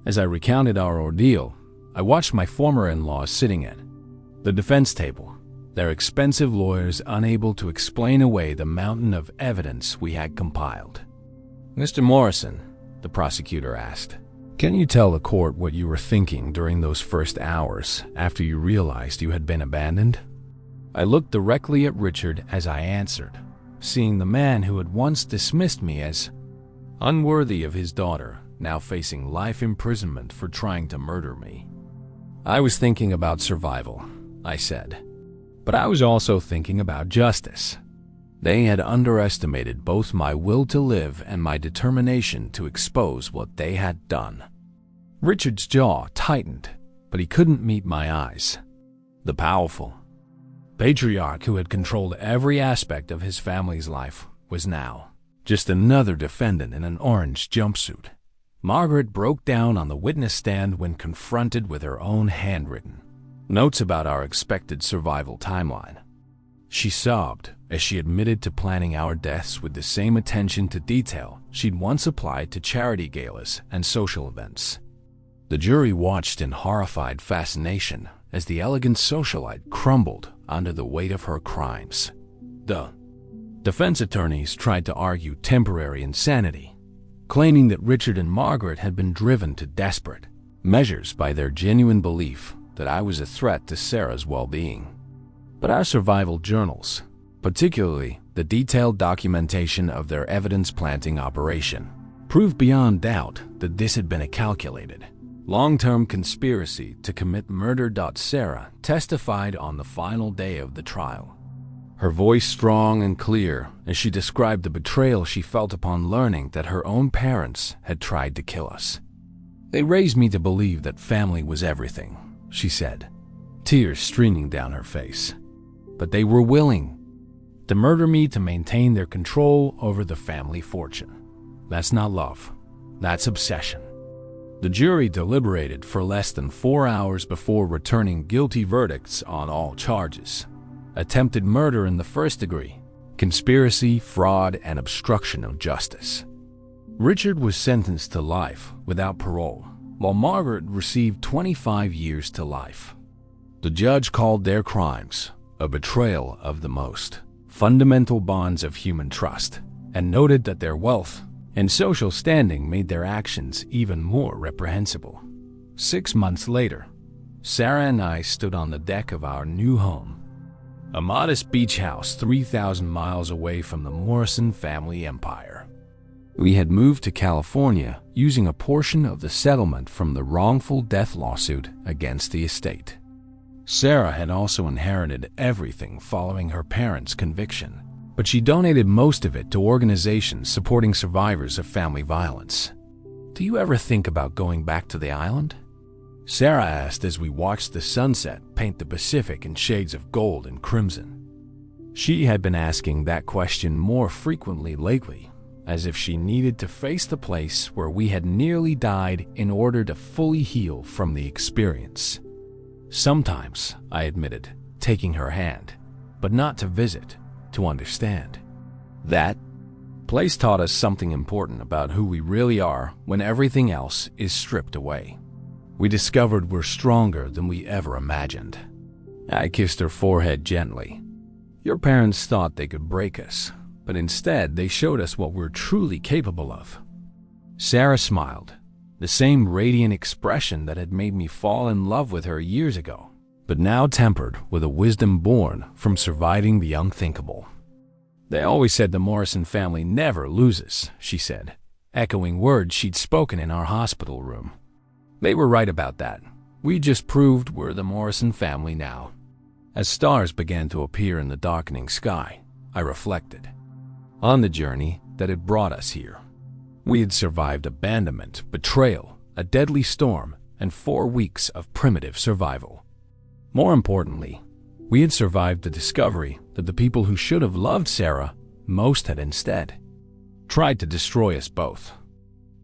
As I recounted our ordeal, I watched my former in-laws sitting at the defense table, their expensive lawyers unable to explain away the mountain of evidence we had compiled. "Mr. Morrison," the prosecutor asked, "can you tell the court what you were thinking during those first hours after you realized you had been abandoned?" I looked directly at Richard as I answered, seeing the man who had once dismissed me as unworthy of his daughter now facing life imprisonment for trying to murder me. "I was thinking about survival," I said, "but I was also thinking about justice. They had underestimated both my will to live and my determination to expose what they had done." Richard's jaw tightened, but he couldn't meet my eyes. The powerful patriarch who had controlled every aspect of his family's life was now just another defendant in an orange jumpsuit. Margaret broke down on the witness stand when confronted with her own handwritten notes about our expected survival timeline. She sobbed as she admitted to planning our deaths with the same attention to detail she'd once applied to charity galas and social events. The jury watched in horrified fascination as the elegant socialite crumbled under the weight of her crimes. The defense attorneys tried to argue temporary insanity, claiming that Richard and Margaret had been driven to desperate measures by their genuine belief that I was a threat to Sarah's well-being. But our survival journals, particularly the detailed documentation of their evidence-planting operation, proved beyond doubt that this had been a calculated, long-term conspiracy to commit murder. Sarah testified on the final day of the trial, her voice strong and clear as she described the betrayal she felt upon learning that her own parents had tried to kill us. "They raised me to believe that family was everything," she said, tears streaming down her face. "But they were willing to murder me to maintain their control over the family fortune. That's not love. That's obsession." The jury deliberated for less than 4 hours before returning guilty verdicts on all charges: attempted murder in the first degree, conspiracy, fraud, and obstruction of justice. Richard was sentenced to life without parole, while Margaret received 25 years to life. The judge called their crimes a betrayal of the most fundamental bonds of human trust, and noted that their wealth and social standing made their actions even more reprehensible. 6 months later, Sarah and I stood on the deck of our new home, a modest beach house 3,000 miles away from the Morrison family empire. We had moved to California using a portion of the settlement from the wrongful death lawsuit against the estate. Sarah had also inherited everything following her parents' conviction, but she donated most of it to organizations supporting survivors of family violence. "Do you ever think about going back to the island?" Sarah asked as we watched the sunset paint the Pacific in shades of gold and crimson. She had been asking that question more frequently lately, as if she needed to face the place where we had nearly died in order to fully heal from the experience. "Sometimes," I admitted, taking her hand, "but not to visit, to understand." That place taught us something important about who we really are when everything else is stripped away. We discovered we're stronger than we ever imagined. I kissed her forehead gently. "Your parents thought they could break us, but instead they showed us what we're truly capable of." Sarah smiled, the same radiant expression that had made me fall in love with her years ago, but now tempered with a wisdom born from surviving the unthinkable. "They always said the Morrison family never loses," she said, echoing words she'd spoken in our hospital room. They were right about that. We just proved we're the Morrison family now. As stars began to appear in the darkening sky, I reflected on the journey that had brought us here. We had survived abandonment, betrayal, a deadly storm, and 4 weeks of primitive survival. More importantly, we had survived the discovery that the people who should have loved Sarah most had instead tried to destroy us both.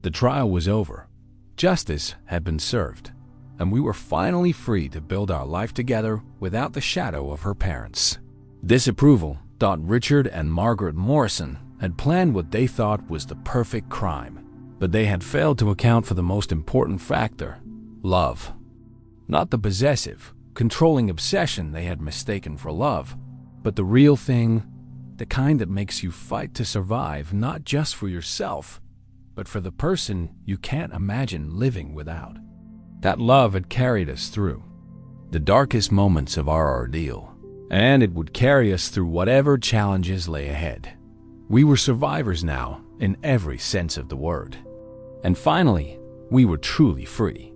The trial was over. Justice had been served, and we were finally free to build our life together without the shadow of her parents. Disapproval thought Richard and Margaret Morrison had planned what they thought was the perfect crime, but they had failed to account for the most important factor: love. Not the possessive, controlling obsession they had mistaken for love, but the real thing, the kind that makes you fight to survive, not just for yourself, but for the person you can't imagine living without. That love had carried us through the darkest moments of our ordeal, and it would carry us through whatever challenges lay ahead. We were survivors now, in every sense of the word. And finally, we were truly free.